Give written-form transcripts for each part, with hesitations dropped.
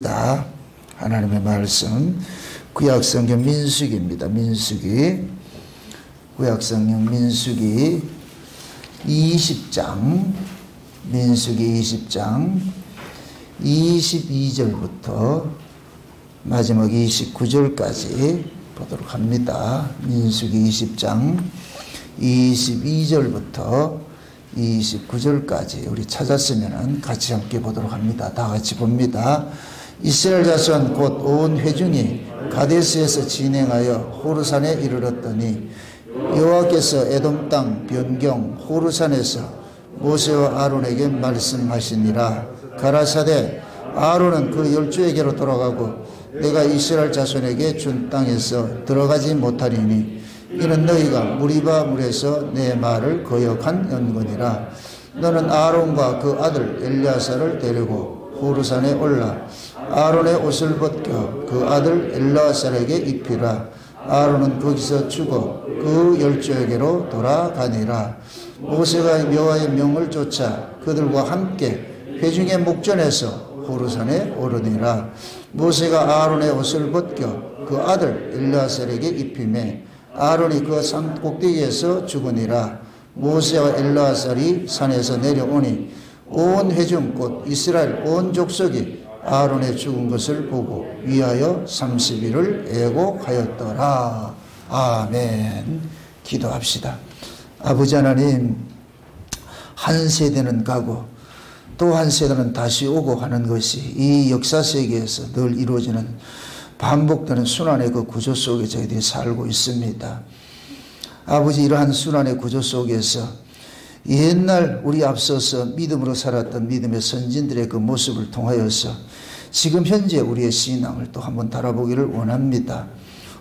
하나님의 말씀 구약성경 민수기입니다. 구약성경 민수기 20장 22절부터 마지막 29절까지 보도록 합니다. 민수기 20장 22절부터 29절까지 우리 찾았으면 같이 함께 보도록 합니다. 다 같이 봅니다. 이스라엘 자손 곧 온 회중이 가데스에서 진행하여 호르산에 이르렀더니 여호와께서 에돔 땅 변경 호르산에서 모세와 아론에게 말씀하시니라. 가라사대 아론은 그 열조에게로 돌아가고 내가 이스라엘 자손에게 준 땅에서 들어가지 못하리니 이는 너희가 무리바 물에서 내 말을 거역한 연근이라. 너는 아론과 그 아들 엘리아사를 데리고 호르산에 올라 아론의 옷을 벗겨 그 아들 엘리아사에게 입히라. 아론은 거기서 죽어 그 열조에게로 돌아가니라. 모세가 여호와의 명을 쫓아 그들과 함께 회중의 목전에서 호르산에 오르니라. 모세가 아론의 옷을 벗겨 그 아들 엘리아사에게 입히매 아론이 그 산 꼭대기에서 죽으니라. 모세와 엘리아살이 산에서 내려오니 온 회중 곧 이스라엘 온 족속이 아론의 죽은 것을 보고 위하여 30일을 애곡하였더라. 아멘. 기도합시다. 아버지 하나님, 한 세대는 가고 또 한 세대는 다시 오고 하는 것이 이 역사 세계에서 늘 이루어지는 반복되는 순환의 그 구조 속에 저희들이 살고 있습니다. 아버지, 이러한 순환의 구조 속에서 옛날 우리 앞서서 믿음으로 살았던 믿음의 선진들의 그 모습을 통하여서 지금 현재 우리의 신앙을 또 한번 달아보기를 원합니다.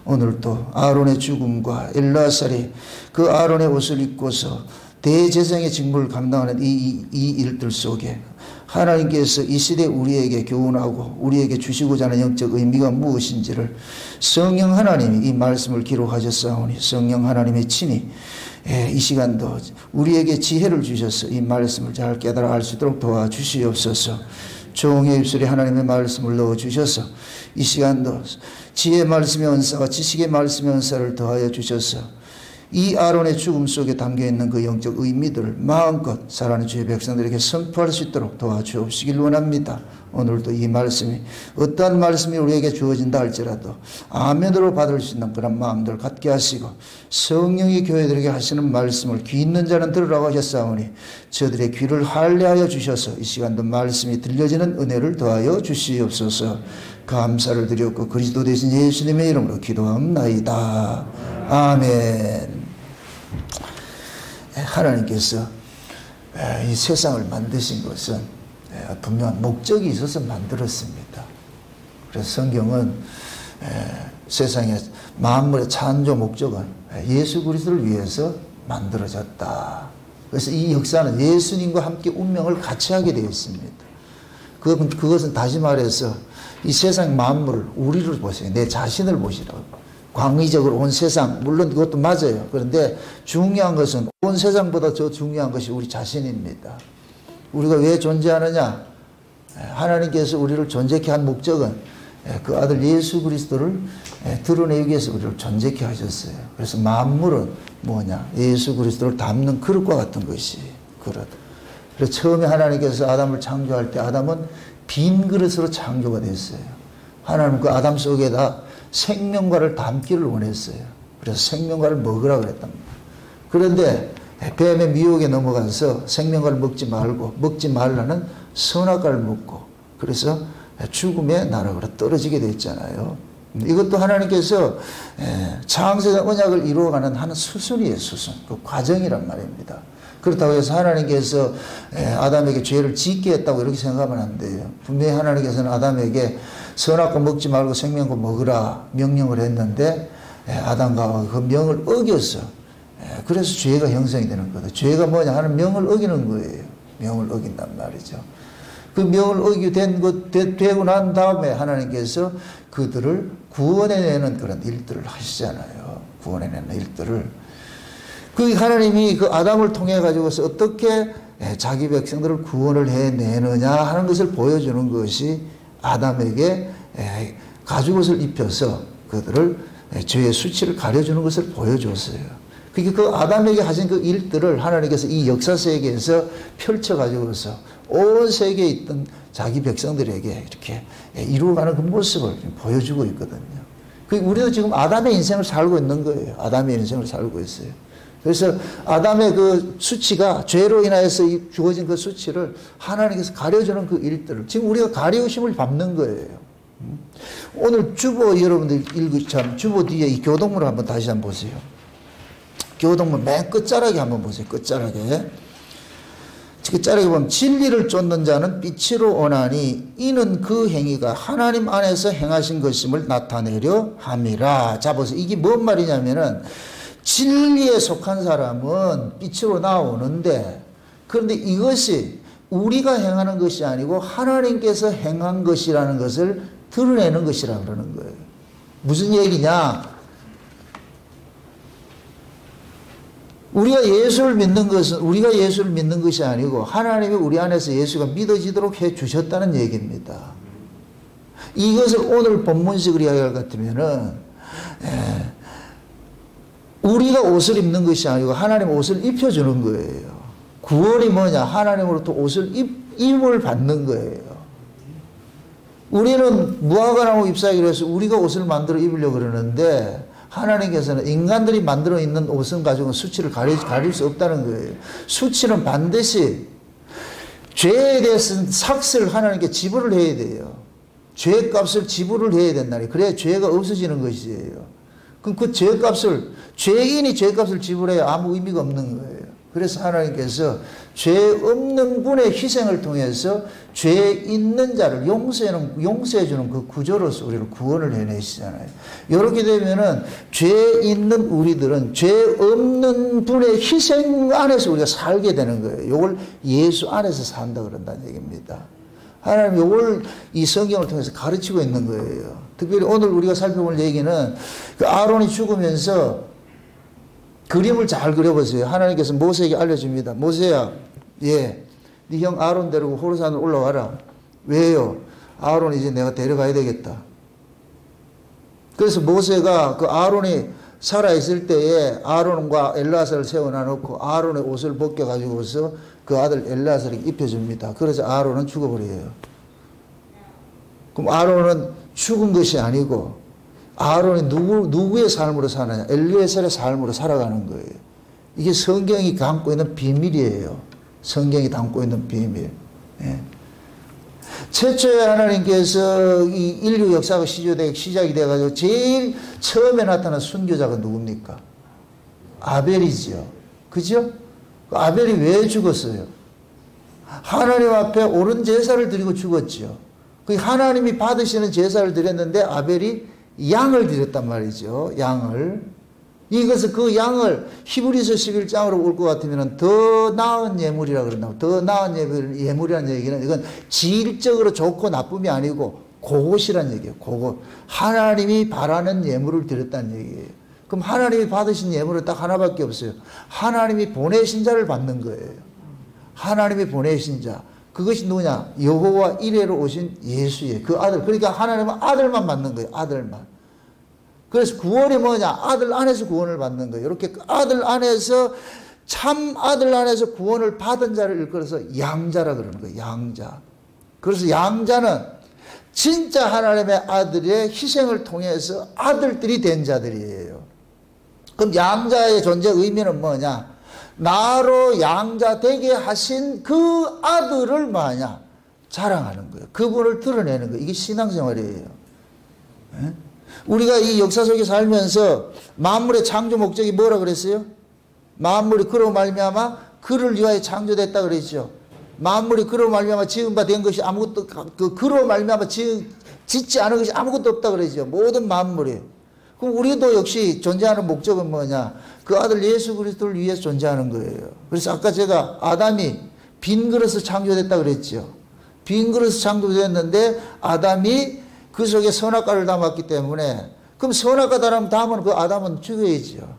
오늘 또 아론의 죽음과 엘리아살이 그 아론의 옷을 입고서 대제사장의 직무를 감당하는 이 일들 속에 하나님께서 이 시대 우리에게 교훈하고 우리에게 주시고자 하는 영적 의미가 무엇인지를 성령 하나님이 이 말씀을 기록하셨사오니 성령 하나님의 친히 이 시간도 우리에게 지혜를 주셔서 이 말씀을 잘 깨달아 알 수 있도록 도와주시옵소서. 종의 입술에 하나님의 말씀을 넣어주셔서 이 시간도 지혜의 말씀의 은사와 지식의 말씀의 은사를 더하여 주셔서 이 아론의 죽음 속에 담겨있는 그 영적 의미들을 마음껏 사랑하는 주의 백성들에게 선포할 수 있도록 도와주옵시길 원합니다. 오늘도 이 말씀이 어떠한 말씀이 우리에게 주어진다 할지라도 아멘으로 받을 수 있는 그런 마음들 갖게 하시고 성령이 교회들에게 하시는 말씀을 귀 있는 자는 들으라고 하셨사오니 저들의 귀를 할례하여 주셔서 이 시간도 말씀이 들려지는 은혜를 더하여 주시옵소서. 감사를 드렸고 그리스도 되신 예수님의 이름으로 기도합나이다. 아멘. 하나님께서 이 세상을 만드신 것은 분명한 목적이 있어서 만들었습니다. 그래서 성경은 세상의 만물의 창조 목적은 예수 그리스도를 위해서 만들어졌다. 그래서 이 역사는 예수님과 함께 운명을 같이 하게 되어 있습니다. 그것은 다시 말해서 이 세상 만물을 우리를 보세요. 내 자신을 보시라고. 광의적으로 온 세상, 물론 그것도 맞아요. 그런데 중요한 것은 온 세상보다 더 중요한 것이 우리 자신입니다. 우리가 왜 존재하느냐? 하나님께서 우리를 존재케 한 목적은 그 아들 예수 그리스도를 드러내기 위해서 우리를 존재케 하셨어요. 그래서 만물은 뭐냐? 예수 그리스도를 담는 그릇과 같은 것이 그릇. 그래서 처음에 하나님께서 아담을 창조할 때 아담은 빈 그릇으로 창조가 됐어요. 하나님은 그 아담 속에다 생명과를 담기를 원했어요. 그래서 생명과를 먹으라 그랬답니다. 그런데 뱀의 미혹에 넘어가서 생명과를 먹지 말고 먹지 말라는 선악과를 먹고 그래서 죽음의 나락으로 떨어지게 됐잖아요. 이것도 하나님께서 창세전 언약을 이루어가는 한 수순이에요. 수순. 그 과정이란 말입니다. 그렇다고 해서 하나님께서 아담에게 죄를 짓게 했다고 이렇게 생각하면 안 돼요. 분명히 하나님께서는 아담에게 선악과 먹지 말고 생명과 먹으라 명령을 했는데 아담과 그 명을 어겼어. 그래서 죄가 형성이 되는 거다. 죄가 뭐냐 하는 명을 어기는 거예요. 명을 어긴단 말이죠. 그 명을 어기게 되고 난 다음에 하나님께서 그들을 구원해내는 그런 일들을 하시잖아요. 구원해내는 일들을. 그 하나님이 그 아담을 통해 가지고서 어떻게 자기 백성들을 구원을 해내느냐 하는 것을 보여주는 것이 아담에게 가죽옷을 입혀서 그들을 죄의 수치를 가려주는 것을 보여줬어요. 그러니까 그 아담에게 하신 그 일들을 하나님께서 이 역사 세계에서 펼쳐가지고서 온 세계에 있던 자기 백성들에게 이렇게 이루어가는 그 모습을 보여주고 있거든요. 우리도 지금 아담의 인생을 살고 있는 거예요. 아담의 인생을 살고 있어요. 그래서 아담의 그 수치가 죄로 인하여서 주어진 그 수치를 하나님께서 가려주는 그 일들을 지금 우리가 가리우심을 받는 거예요. 오늘 주보 여러분들 읽으처럼 주보 뒤에 이 교동문을 한번 다시 한번 보세요. 교동문 맨 끝자락에 한번 보세요. 끝자락에. 끝자락에 보면 진리를 쫓는 자는 빛으로 오나니 이는 그 행위가 하나님 안에서 행하신 것임을 나타내려 함이라. 자 보세요. 이게 뭔 말이냐면은 진리에 속한 사람은 빛으로 나오는데 그런데 이것이 우리가 행하는 것이 아니고 하나님께서 행한 것이라는 것을 드러내는 것이라 그러는 거예요. 무슨 얘기냐? 우리가 예수를 믿는 것은 우리가 예수를 믿는 것이 아니고 하나님이 우리 안에서 예수가 믿어지도록 해 주셨다는 얘기입니다. 이것을 오늘 본문식으로 이야기할 것 같으면은 우리가 옷을 입는 것이 아니고 하나님 옷을 입혀주는 거예요. 구원이 뭐냐? 하나님으로부터 옷을 입을 받는 거예요. 우리는 무화과나무 잎사귀로 해서 우리가 옷을 만들어 입으려고 그러는데 하나님께서는 인간들이 만들어 있는 옷은 가지고 수치를 가릴 수 없다는 거예요. 수치는 반드시 죄에 대해서는 삭스를 하나님께 지불을 해야 돼요. 죄값을 지불을 해야 된다니. 그래야 죄가 없어지는 것이에요. 그럼 그 죄값을 죄인이 죄값을 지불해야 아무 의미가 없는 거예요. 그래서 하나님께서 죄 없는 분의 희생을 통해서 죄 있는 자를 용서해주는 그 구조로서 우리를 구원을 해내시잖아요. 이렇게 되면은 죄 있는 우리들은 죄 없는 분의 희생 안에서 우리가 살게 되는 거예요. 이걸 예수 안에서 산다 그런다는 얘기입니다. 하나님 이걸 이 성경을 통해서 가르치고 있는 거예요. 특별히 오늘 우리가 살펴볼 얘기는 그 아론이 죽으면서 그림을 잘 그려보세요. 하나님께서 모세에게 알려줍니다. 모세야, 네 형 아론 데리고 호르산으로 올라와라. 왜요? 아론 이제 내가 데려가야 되겠다. 그래서 모세가 그 아론이 살아있을 때에 아론과 엘르아살을 세워놔놓고 아론의 옷을 벗겨가지고서 그 아들 엘르아살에게 입혀줍니다. 그래서 아론은 죽어버려요. 그럼 아론은 죽은 것이 아니고 아론이 누구의 삶으로 사느냐? 엘르아살의 삶으로 살아가는 거예요. 이게 성경이 담고 있는 비밀이에요. 성경이 담고 있는 비밀. 예. 최초에 하나님께서 이 인류 역사가 시작이 돼가지고 제일 처음에 나타난 순교자가 누굽니까? 아벨이지요. 그죠? 아벨이 왜 죽었어요? 하나님 앞에 옳은 제사를 드리고 죽었죠. 그 하나님이 받으시는 제사를 드렸는데 아벨이 양을 드렸단 말이죠. 양을. 이것을 그 양을 히브리서 11장으로 올 것 같으면 더 나은 예물이라 그런다고. 더 나은 예물이라는 얘기는 이건 질적으로 좋고 나쁨이 아니고 그것이란 얘기예요. 그것. 하나님이 바라는 예물을 드렸다는 얘기예요. 그럼 하나님이 받으신 예물은 딱 하나밖에 없어요. 하나님이 보내신 자를 받는 거예요. 하나님이 보내신 자. 그것이 누구냐? 여호와 이레로 오신 예수예요. 그 아들. 그러니까 하나님은 아들만 받는 거예요. 아들만. 그래서 구원이 뭐냐? 아들 안에서 구원을 받는 거예요. 이렇게 아들 안에서 참 아들 안에서 구원을 받은 자를 일컬어서 양자라 그러는 거예요. 양자. 그래서 양자는 진짜 하나님의 아들의 희생을 통해서 아들들이 된 자들이에요. 그럼 양자의 존재 의미는 뭐냐? 나로 양자 되게 하신 그 아들을 뭐냐? 자랑하는 거예요. 그분을 드러내는 거예요. 이게 신앙생활이에요. 네? 우리가 이 역사 속에 살면서 만물의 창조 목적이 뭐라 그랬어요? 만물이 그로 말미암아 그를 위하여 창조됐다 그랬죠. 만물이 그로 말미암아 지은 바 된 것이 아무것도 그로 말미암아 짓지 않은 것이 아무것도 없다 그랬죠. 모든 만물이. 그럼 우리도 역시 존재하는 목적은 뭐냐? 그 아들 예수 그리스도를 위해서 존재하는 거예요. 그래서 아까 제가 아담이 빈 그릇을 창조됐다 그랬죠. 빈 그릇을 창조됐는데 아담이 그 속에 선악과를 담았기 때문에 그럼 선악과 담으면 그 아담은 죽여야죠.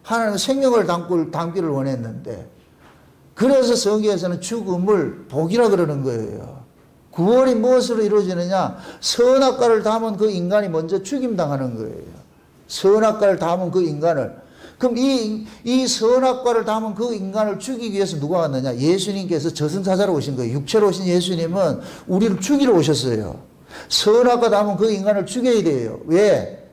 하나님은 생명을 담기를 원했는데 그래서 성경에서는 죽음을 복이라 그러는 거예요. 구원이 무엇으로 이루어지느냐? 선악과를 담은 그 인간이 먼저 죽임당하는 거예요. 선악과를 담은 그 인간을. 그럼 이 선악과를 담은 그 인간을 죽이기 위해서 누가 왔느냐? 예수님께서 저승사자로 오신 거예요. 육체로 오신 예수님은 우리를 죽이러 오셨어요. 선악과 담은 그 인간을 죽여야 돼요. 왜?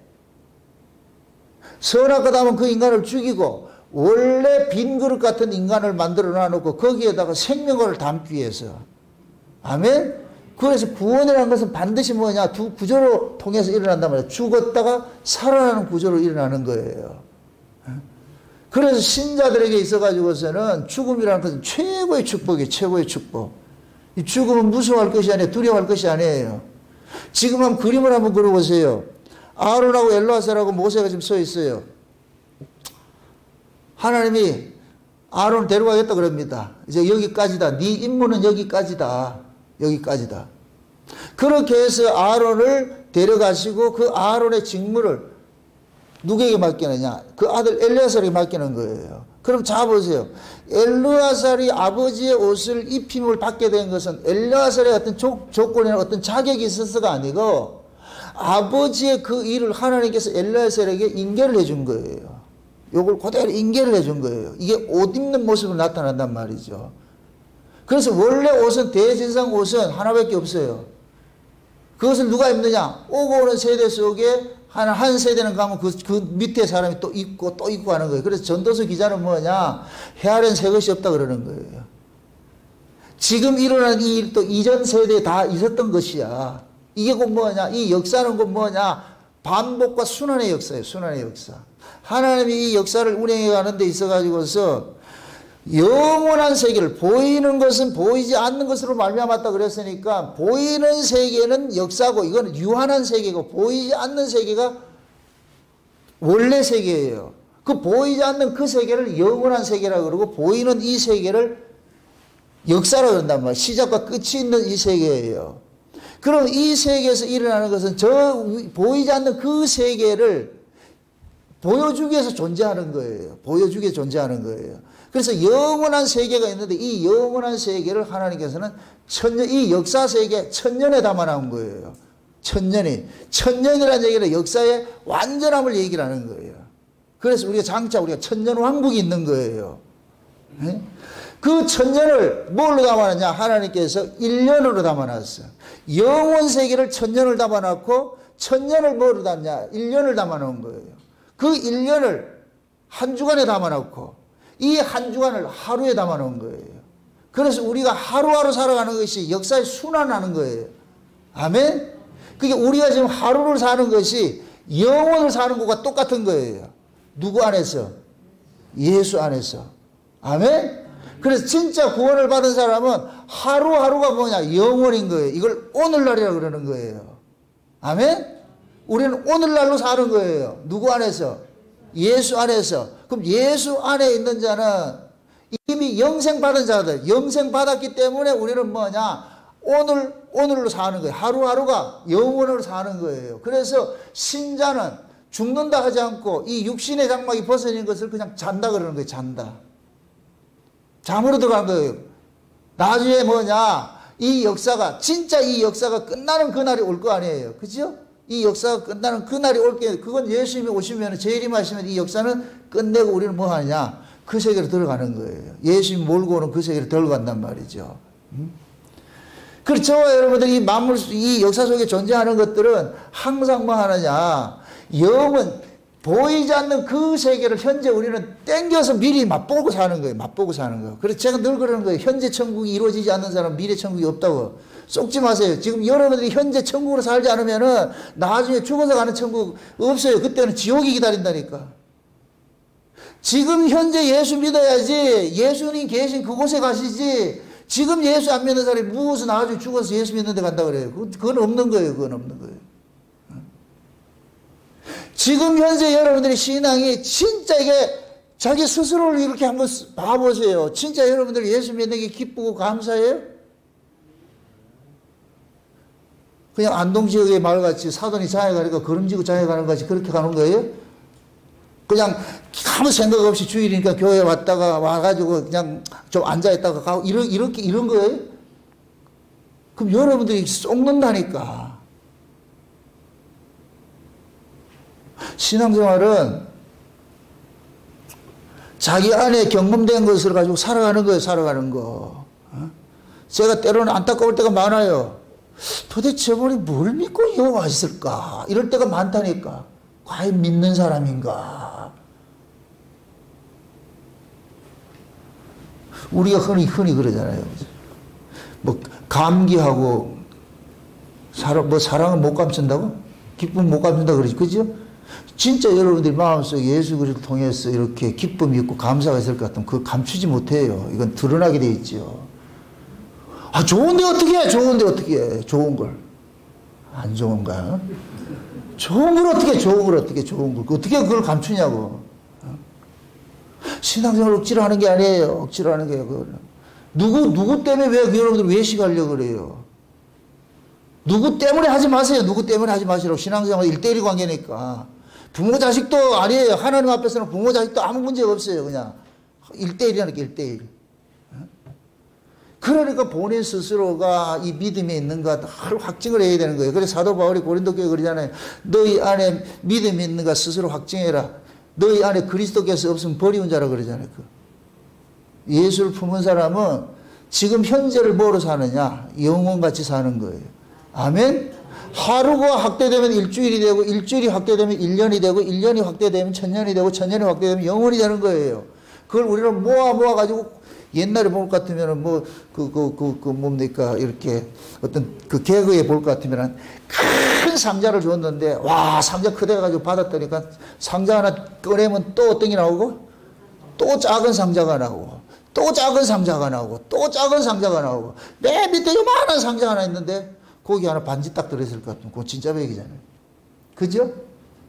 선악과 담은 그 인간을 죽이고 원래 빈 그릇 같은 인간을 만들어 놔놓고 거기에다가 생명을 담기 위해서. 아멘? 그래서 구원이라는 것은 반드시 뭐냐? 두 구조로 통해서 일어난단 말이에요. 죽었다가 살아나는 구조로 일어나는 거예요. 그래서 신자들에게 있어가지고서는 죽음이라는 것은 최고의 축복이에요. 최고의 축복. 이 죽음은 무서워할 것이 아니에요. 두려워할 것이 아니에요. 지금 한번 그림을 한번 그려보세요. 아론하고 엘르아살하고 모세가 지금 서 있어요. 하나님이 아론을 데려가겠다 그럽니다. 이제 여기까지다. 네 임무는 여기까지다. 여기까지다. 그렇게 해서 아론을 데려가시고 그 아론의 직무를 누구에게 맡기느냐? 그 아들 엘르아살에게 맡기는 거예요. 그럼 자 보세요. 엘르아살이 아버지의 옷을 입힘을 받게 된 것은 엘르아살의 어떤 조건이나 어떤 자격이 있어서가 아니고 아버지의 그 일을 하나님께서 엘르아살에게 인계를 해준 거예요. 요걸 그대로 인계를 해준 거예요. 이게 옷 입는 모습으로 나타난단 말이죠. 그래서 원래 옷은 대제사장 옷은 하나밖에 없어요. 그것을 누가 입느냐? 오고 오는 세대 속에 한 세대는 가면 그 밑에 사람이 또 입고 또 입고 하는 거예요. 그래서 전도서 기자는 뭐냐? 헤아린 새 것이 없다 그러는 거예요. 지금 일어난 이 일도 이전 세대에 다 있었던 것이야. 이게 곧 뭐냐? 이 역사는 곧 뭐냐? 반복과 순환의 역사예요. 순환의 역사. 하나님이 이 역사를 운행해 가는 데 있어가지고서 영원한 세계를 보이는 것은 보이지 않는 것으로 말미암았다 그랬으니까 보이는 세계는 역사고 이건 유한한 세계고 보이지 않는 세계가 원래 세계예요. 그 보이지 않는 그 세계를 영원한 세계라고 그러고 보이는 이 세계를 역사라고 그런단 말이에요. 시작과 끝이 있는 이 세계예요. 그럼 이 세계에서 일어나는 것은 저 보이지 않는 그 세계를 보여주기 위해서 존재하는 거예요. 보여주기 위해서 존재하는 거예요. 그래서 영원한 세계가 있는데 이 영원한 세계를 하나님께서는 이 역사 세계 천년에 담아놓은 거예요. 천년이. 천년이라는 얘기는 역사의 완전함을 얘기를 하는 거예요. 그래서 우리가 천년 왕국이 있는 거예요. 네? 그 천년을 뭘로 담아놨냐? 하나님께서 1년으로 담아놨어요. 영원 세계를 천년을 담아놨고 천년을 뭐로 담냐? 1년을 담아놓은 거예요. 그 1년을 한 주간에 담아놓고 이 한 주간을 하루에 담아놓은 거예요. 그래서 우리가 하루하루 살아가는 것이 역사에 순환하는 거예요. 아멘? 그게 우리가 지금 하루를 사는 것이 영원을 사는 것과 똑같은 거예요. 누구 안에서? 예수 안에서. 아멘? 그래서 진짜 구원을 받은 사람은 하루하루가 뭐냐? 영원인 거예요. 이걸 오늘날이라고 그러는 거예요. 아멘? 우리는 오늘날로 사는 거예요. 누구 안에서? 예수 안에서. 그럼 예수 안에 있는 자는 이미 영생 받은 자들, 영생 받았기 때문에 우리는 뭐냐? 오늘로 사는 거예요. 하루하루가 영원으로 사는 거예요. 그래서 신자는 죽는다 하지 않고 이 육신의 장막이 벗어진 것을 그냥 잔다 그러는 거예요. 잔다. 잠으로 들어간 거예요. 나중에 뭐냐? 이 역사가, 진짜 이 역사가 끝나는 그날이 올 거 아니에요. 그죠? 이 역사가 끝나는 그날이 올 게, 그건 예수님이 오시면, 재림하시면 이 역사는 끝내고 우리는 뭐 하냐? 그 세계로 들어가는 거예요. 예수님이 몰고 오는 그 세계로 들어간단 말이죠. 그래서 저와 여러분들이 이 역사 속에 존재하는 것들은 항상 뭐 하느냐? 영은 보이지 않는 그 세계를 현재 우리는 땡겨서 미리 맛보고 사는 거예요. 맛보고 사는 거예요. 그래서 제가 늘 그러는 거예요. 현재 천국이 이루어지지 않는 사람은 미래 천국이 없다고. 쏙지 마세요. 지금 여러분들이 현재 천국으로 살지 않으면은 나중에 죽어서 가는 천국 없어요. 그때는 지옥이 기다린다니까. 지금 현재 예수 믿어야지. 예수님 계신 그곳에 가시지. 지금 예수 안 믿는 사람이 무엇을 나중에 죽어서 예수 믿는 데 간다 그래요. 그건 없는 거예요. 그건 없는 거예요. 지금 현재 여러분들의 신앙이 진짜 이게 자기 스스로를 이렇게 한번 봐보세요. 진짜 여러분들이 예수 믿는 게 기쁘고 감사해요? 그냥 안동지역의 마을같이 사돈이 장에 가니까 걸음지고 장에 가는 것 같이 그렇게 가는 거예요? 그냥 아무 생각 없이 주일이니까 교회 왔다가 와가지고 그냥 좀 앉아있다가 가고 이런 거예요? 그럼 여러분들이 쏙는다니까. 신앙생활은 자기 안에 경험된 것을 가지고 살아가는 거예요, 살아가는 거. 제가 때로는 안타까울 때가 많아요. 도대체 우리 뭘 믿고 여호와 있을까? 이럴 때가 많다니까. 과연 믿는 사람인가? 우리가 흔히 그러잖아요. 뭐 감기하고 사랑은 못 감춘다고? 기쁨 못 감춘다 그러지, 그죠? 진짜 여러분들이 마음속에 예수 그리스도를 통해서 이렇게 기쁨이 있고 감사가 있을 것 같으면 그거 감추지 못해요. 이건 드러나게 돼 있죠. 아, 좋은데 어떻게 해? 좋은데 어떻게 해? 좋은 걸. 안 좋은가? 좋은 걸 어떻게 해? 좋은 걸 어떻게 해? 좋은 걸. 어떻게 그걸 감추냐고. 신앙생활 억지로 하는 게 아니에요. 억지로 하는 게 그거는. 누구 때문에 왜 여러분들 외식하려고 그래요? 누구 때문에 하지 마세요. 누구 때문에 하지 마시라고. 신앙생활 1대1 관계니까. 부모 자식도 아니에요. 하나님 앞에서는 부모 자식도 아무 문제가 없어요. 그냥 1대1이라는 게 1대1. 그러니까 본인 스스로가 이 믿음에 있는가 확증을 해야 되는 거예요. 그래서 사도 바울이 고린도 교회에 그러잖아요. 너희 안에 믿음이 있는가 스스로 확증해라. 너희 안에 그리스도께서 없으면 버리운 자라 그러잖아요. 예수를 품은 사람은 지금 현재를 뭐로 사느냐? 영혼같이 사는 거예요. 아멘? 하루가 확대되면 일주일이 되고, 일주일이 확대되면 1년이 되고, 1년이 확대되면 천년이 되고, 천년이 확대되면 영원이 되는 거예요. 그걸 우리는 모아가지고, 옛날에 볼 것 같으면은 뭡니까, 이렇게 어떤 그 개그에 볼 것 같으면은 큰 상자를 줬는데, 와, 상자 크대가지고 받았더니까 상자 하나 꺼내면 또 어떤 게 나오고, 또 작은 상자가 나오고, 또 작은 상자가 나오고, 또 작은 상자가 나오고, 맨 밑에 요만한 상자 하나 있는데, 거기 하나 반지 딱 들어있을 것 같으면 그건 진짜 백이잖아요. 그죠?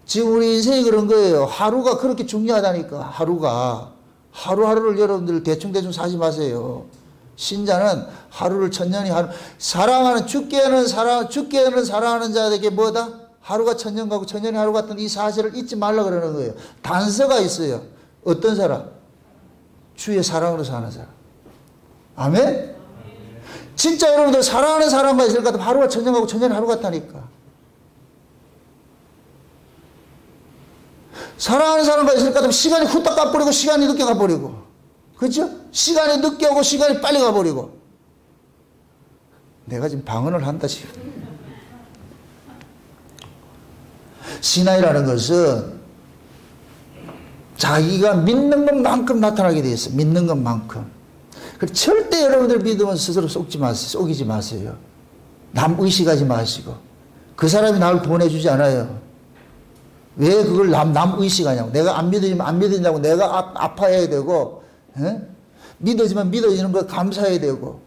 지금 우리 인생이 그런 거예요. 하루가 그렇게 중요하다니까. 하루하루를 여러분들 대충 사지 마세요. 신자는 하루를 천년이 사랑하는 죽게는 사랑하는 자에게 뭐다? 하루가 천년 가고 천년이 하루 같은 이 사실을 잊지 말라 그러는 거예요. 단서가 있어요. 어떤 사람? 주의 사랑으로 사는 사람. 아멘? 진짜 여러분들 사랑하는 사람과 있을 것 같으면 하루가 천년 가고 천년이 하루 같다니까. 사랑하는 사람과 있을 것 같으면 시간이 후딱 가버리고 시간이 늦게 가버리고. 그렇죠? 시간이 늦게 오고 시간이 빨리 가버리고. 내가 지금 방언을 한다 지금. 신앙이라는 것은 자기가 믿는 것만큼 나타나게 돼 있어. 믿는 것만큼. 절대 여러분들 믿으면 스스로 속이지 마세요. 남 의식하지 마시고. 그 사람이 나를 보내주지 않아요. 왜 그걸 남 의식하냐고. 내가 안 믿어진다고 내가 아파해야 되고, 믿어지면 믿어지는 걸 감사해야 되고,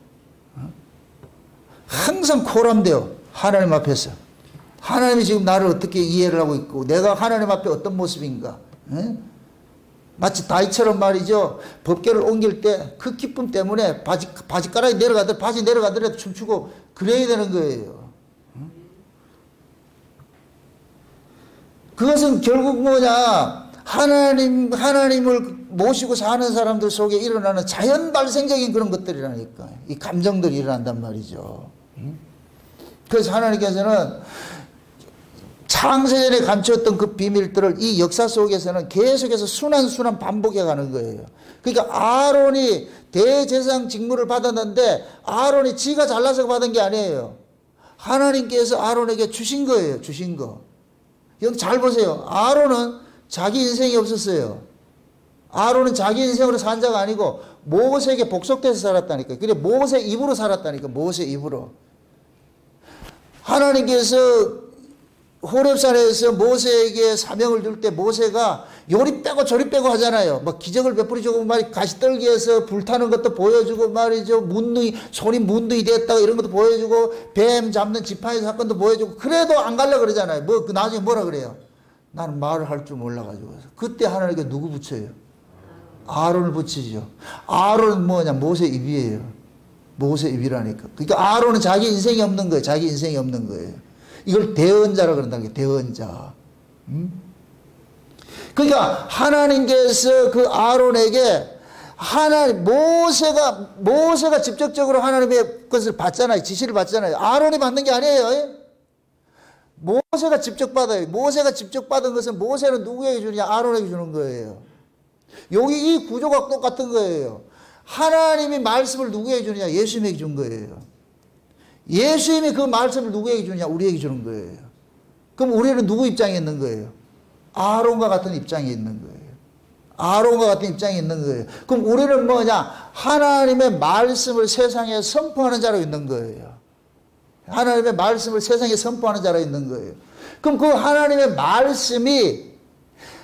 항상 코람돼요. 하나님 앞에서. 하나님이 지금 나를 어떻게 이해를 하고 있고, 내가 하나님 앞에 어떤 모습인가. 마치 다이처럼 말이죠. 법궤를 옮길 때 그 기쁨 때문에 바지 내려가더라도 춤추고 그래야 되는 거예요. 그것은 결국 뭐냐? 하나님을 모시고 사는 사람들 속에 일어나는 자연 발생적인 그런 것들이라니까. 이 감정들이 일어난단 말이죠. 그래서 하나님께서는 창세전에 감추었던 그 비밀들을 이 역사 속에서는 계속해서 순환 반복해 가는 거예요. 그러니까 아론이 대제사장 직무를 받았는데 아론이 지가 잘나서 받은 게 아니에요. 하나님께서 아론에게 주신 거예요. 주신 거. 여기 잘 보세요. 아론은 자기 인생이 없었어요. 아론은 자기 인생으로 산 자가 아니고 모세에게 복속돼서 살았다니까. 그래 모세 입으로 살았다니까. 모세 입으로. 하나님께서 호렙산에서 모세에게 사명을 줄 때 모세가 요리 빼고 조리 빼고 하잖아요. 뭐 기적을 베풀어주고 말이 가시떨기에서 불타는 것도 보여주고 말이죠. 손이 문둥이 됐다가 이런 것도 보여주고 뱀 잡는 지팡이 사건도 보여주고 그래도 안 가려고 그러잖아요. 나중에 뭐라 그래요? 나는 말을 할 줄 몰라가지고. 그때 하나님께 누구 붙여요? 아론을 붙이죠. 아론은 뭐냐? 모세 입이에요. 모세 입이라니까. 그러니까 아론은 자기 인생이 없는 거예요. 자기 인생이 없는 거예요. 이걸 대언자라고 그런다는 게 대언자. 그러니까 하나님께서 그 아론에게 하나님, 모세가 직접적으로 하나님의 것을 받잖아요. 지시를 받잖아요. 아론이 받는 게 아니에요. 모세가 직접 받아요. 모세가 직접 받은 것은 모세는 누구에게 주느냐? 아론에게 주는 거예요. 여기 이 구조가 똑같은 거예요. 하나님이 말씀을 누구에게 주느냐? 예수님에게 준 거예요. 예수님이 그 말씀을 누구에게 주느냐? 우리에게 주는 거예요. 그럼 우리는 누구 입장에 있는 거예요? 아론과 같은 입장에 있는 거예요. 아론과 같은 입장에 있는 거예요. 그럼 우리는 뭐냐? 하나님의 말씀을 세상에 선포하는 자로 있는 거예요. 하나님의 말씀을 세상에 선포하는 자로 있는 거예요. 그럼 그 하나님의 말씀이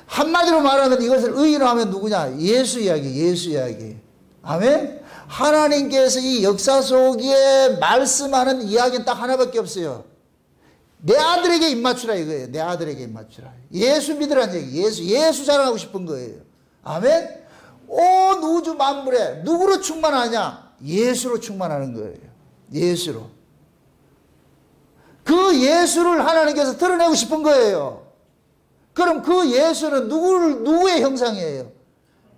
한마디로 말하면 이것을 의인으로 하면 누구냐? 예수 이야기, 예수 이야기. 아멘? 하나님께서 이 역사 속에 말씀하는 이야기는 딱 하나밖에 없어요. 내 아들에게 입맞추라 이거예요. 내 아들에게 입맞추라. 예수 믿으라는 얘기. 예수 자랑하고 싶은 거예요. 아멘? 온 우주 만물에 누구로 충만하냐? 예수로 충만하는 거예요. 예수로. 그 예수를 하나님께서 드러내고 싶은 거예요. 그럼 그 예수는 누구의 형상이에요?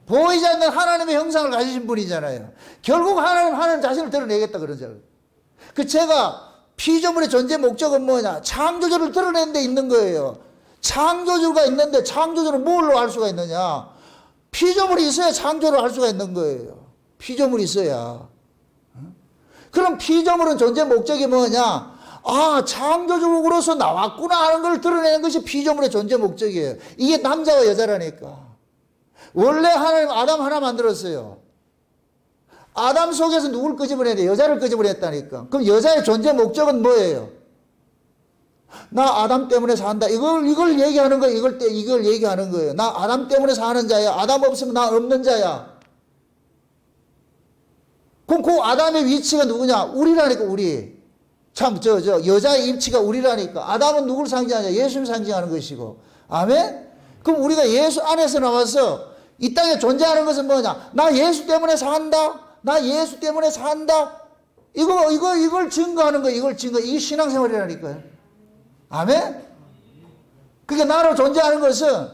보이지 않는 하나님의 형상을 가지신 분이잖아요. 결국 하나님 자신을 드러내겠다 그러잖아요. 제가 피조물의 존재 목적은 뭐냐? 창조주를 드러내는 데 있는 거예요. 창조주가 있는데 창조주를 뭘로 할 수가 있느냐? 피조물이 있어야 창조를 할 수가 있는 거예요. 피조물이 있어야. 그럼 피조물은 존재 목적이 뭐냐? 아, 창조주로서 나왔구나 하는 걸 드러내는 것이 피조물의 존재 목적이에요. 이게 남자와 여자라니까. 원래 하나님 아담 하나 만들었어요. 아담 속에서 누굴 끄집어내야 돼? 여자를 끄집어냈다니까. 그럼 여자의 존재 목적은 뭐예요? 나 아담 때문에 산다. 이걸 얘기하는 거예요. 이걸 얘기하는 거예요. 나 아담 때문에 사는 자야. 아담 없으면 나 없는 자야. 그럼 그 아담의 위치가 누구냐? 우리라니까, 우리. 참, 여자의 위치가 우리라니까. 아담은 누굴 상징하냐? 예수를 상징하는 것이고. 아멘? 그럼 우리가 예수 안에서 나와서 이 땅에 존재하는 것은 뭐냐? 나 예수 때문에 산다. 나 예수 때문에 산다. 이걸 증거하는 거, 이게 신앙생활이라니까요. 아멘? 그게 나로 존재하는 것은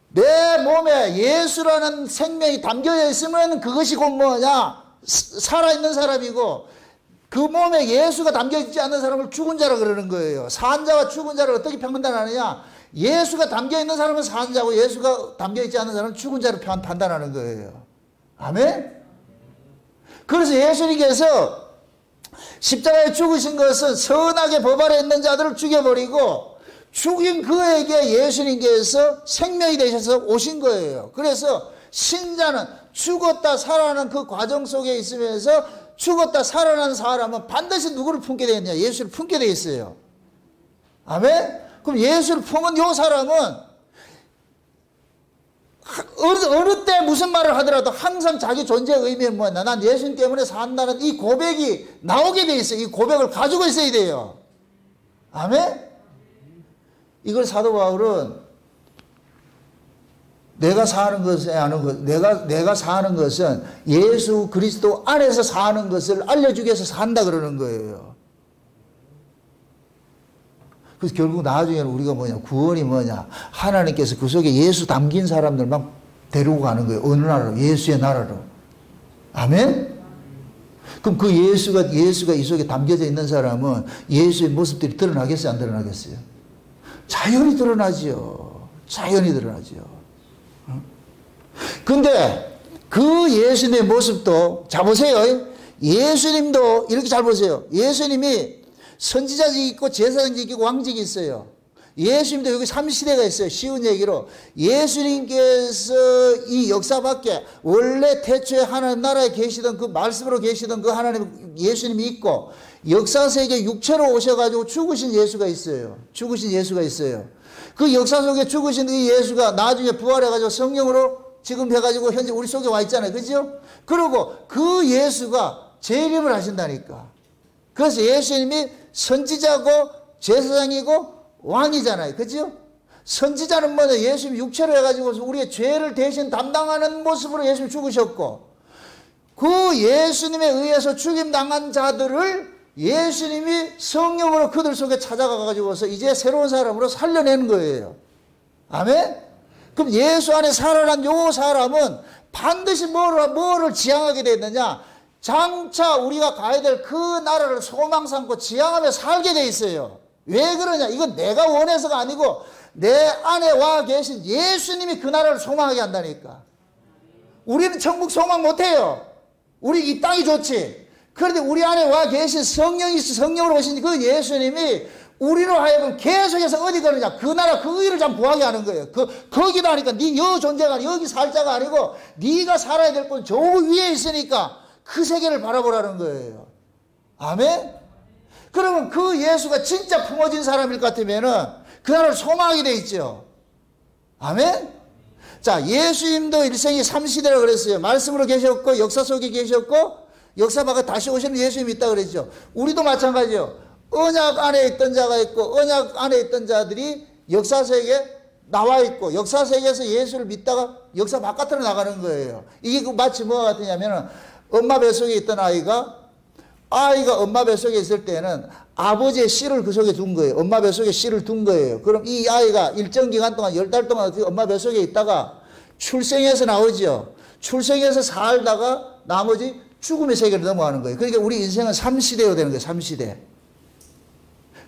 내 몸에 예수라는 생명이 담겨 있으면 그것이 곧 뭐냐? 살아있는 사람이고, 그 몸에 예수가 담겨있지 않는 사람을 죽은 자라 그러는 거예요. 산 자와 죽은 자를 어떻게 판단하느냐? 예수가 담겨있는 사람은 산 자고 예수가 담겨있지 않는 사람은 죽은 자로 판단하는 거예요. 아멘? 그래서 예수님께서 십자가에 죽으신 것은 선하게 법 아래 있는 자들을 죽여버리고 죽인 그에게 예수님께서 생명이 되셔서 오신 거예요. 그래서 신자는 죽었다 살아나는 그 과정 속에 있으면서 죽었다 살아난 사람은 반드시 누구를 품게 되어 있냐? 예수를 품게 되어 있어요. 아멘? 그럼 예수를 품은 이 사람은 어느 때 무슨 말을 하더라도 항상 자기 존재의 의미는 뭐냐? 난 예수님 때문에 산다는 이 고백이 나오게 되어 있어요. 이 고백을 가지고 있어야 돼요. 아멘? 이걸 사도 바울은 내가 사는 것은 예수 그리스도 안에서 사는 것을 알려주기 위해서 산다 그러는 거예요. 그래서 결국 나중에는 우리가 뭐냐, 구원이 뭐냐, 하나님께서 그 속에 예수 담긴 사람들만 데리고 가는 거예요. 어느 나라로? 예수의 나라로. 아멘? 그럼 그 예수가 이 속에 담겨져 있는 사람은 예수의 모습들이 드러나겠어요? 안 드러나겠어요? 자연히 드러나지요. 자연히 드러나지요. 근데 그 예수님의 모습도, 자 보세요. 예수님도 이렇게 잘 보세요. 예수님이 선지자직이 있고 제사장직이 있고 왕직이 있어요. 예수님도 여기 3시대가 있어요. 쉬운 얘기로 예수님께서 이 역사 밖에 원래 태초에 하나님 나라에 계시던 그 말씀으로 계시던 그 하나님 예수님이 있고 역사 세계 육체로 오셔가지고 죽으신 예수가 있어요. 죽으신 예수가 있어요. 그 역사 속에 죽으신 이 예수가 나중에 부활해가지고 성령으로 지금 해가지고 현재 우리 속에 와 있잖아요. 그죠? 그리고 그 예수가 재림을 하신다니까. 그래서 예수님이 선지자고 제사장이고 왕이잖아요. 그죠? 선지자는 뭐냐? 예수님 육체로 해가지고 우리의 죄를 대신 담당하는 모습으로 예수님 죽으셨고, 그 예수님에 의해서 죽임당한 자들을 예수님이 성령으로 그들 속에 찾아가가지고서 이제 새로운 사람으로 살려내는 거예요. 아멘? 그럼 예수 안에 살아난 요 사람은 반드시 뭐를 지향하게 되느냐? 장차 우리가 가야 될 그 나라를 소망 삼고 지향하며 살게 돼 있어요. 왜 그러냐? 이건 내가 원해서가 아니고 내 안에 와 계신 예수님이 그 나라를 소망하게 한다니까. 우리는 천국 소망 못해요. 우리 이 땅이 좋지. 그런데 우리 안에 와 계신 성령으로 오신 그 예수님이 우리로 하여금 계속해서 어디 가느냐? 그 나라 그 일을 좀 구하게 하는 거예요. 거기다 하니까 네 존재가 아니고 여기 살자가 아니고 네가 살아야 될 건 저 위에 있으니까 그 세계를 바라보라는 거예요. 아멘? 그러면 그 예수가 진짜 품어진 사람일 것 같으면은 그 나라를 소망하게 돼 있죠. 아멘? 자, 예수님도 일생이 3시대라고 그랬어요. 말씀으로 계셨고 역사 속에 계셨고 역사 밖에 다시 오시는 예수님이 있다고 그랬죠. 우리도 마찬가지요. 언약 안에 있던 자가 있고 언약 안에 있던 자들이 역사 세계에 나와 있고 역사 세계에서 예수를 믿다가 역사 바깥으로 나가는 거예요. 이게 마치 뭐가 같으냐면은 엄마 뱃속에 있던 아이가 엄마 뱃속에 있을 때는 아버지의 씨를 그 속에 둔 거예요. 엄마 뱃속에 씨를 둔 거예요. 그럼 이 아이가 일정 기간 동안 10달 동안 엄마 뱃속에 있다가 출생해서 나오죠. 출생해서 살다가 나머지 죽음의 세계로 넘어가는 거예요. 그러니까 우리 인생은 3시대로 되는 거예요. 3시대.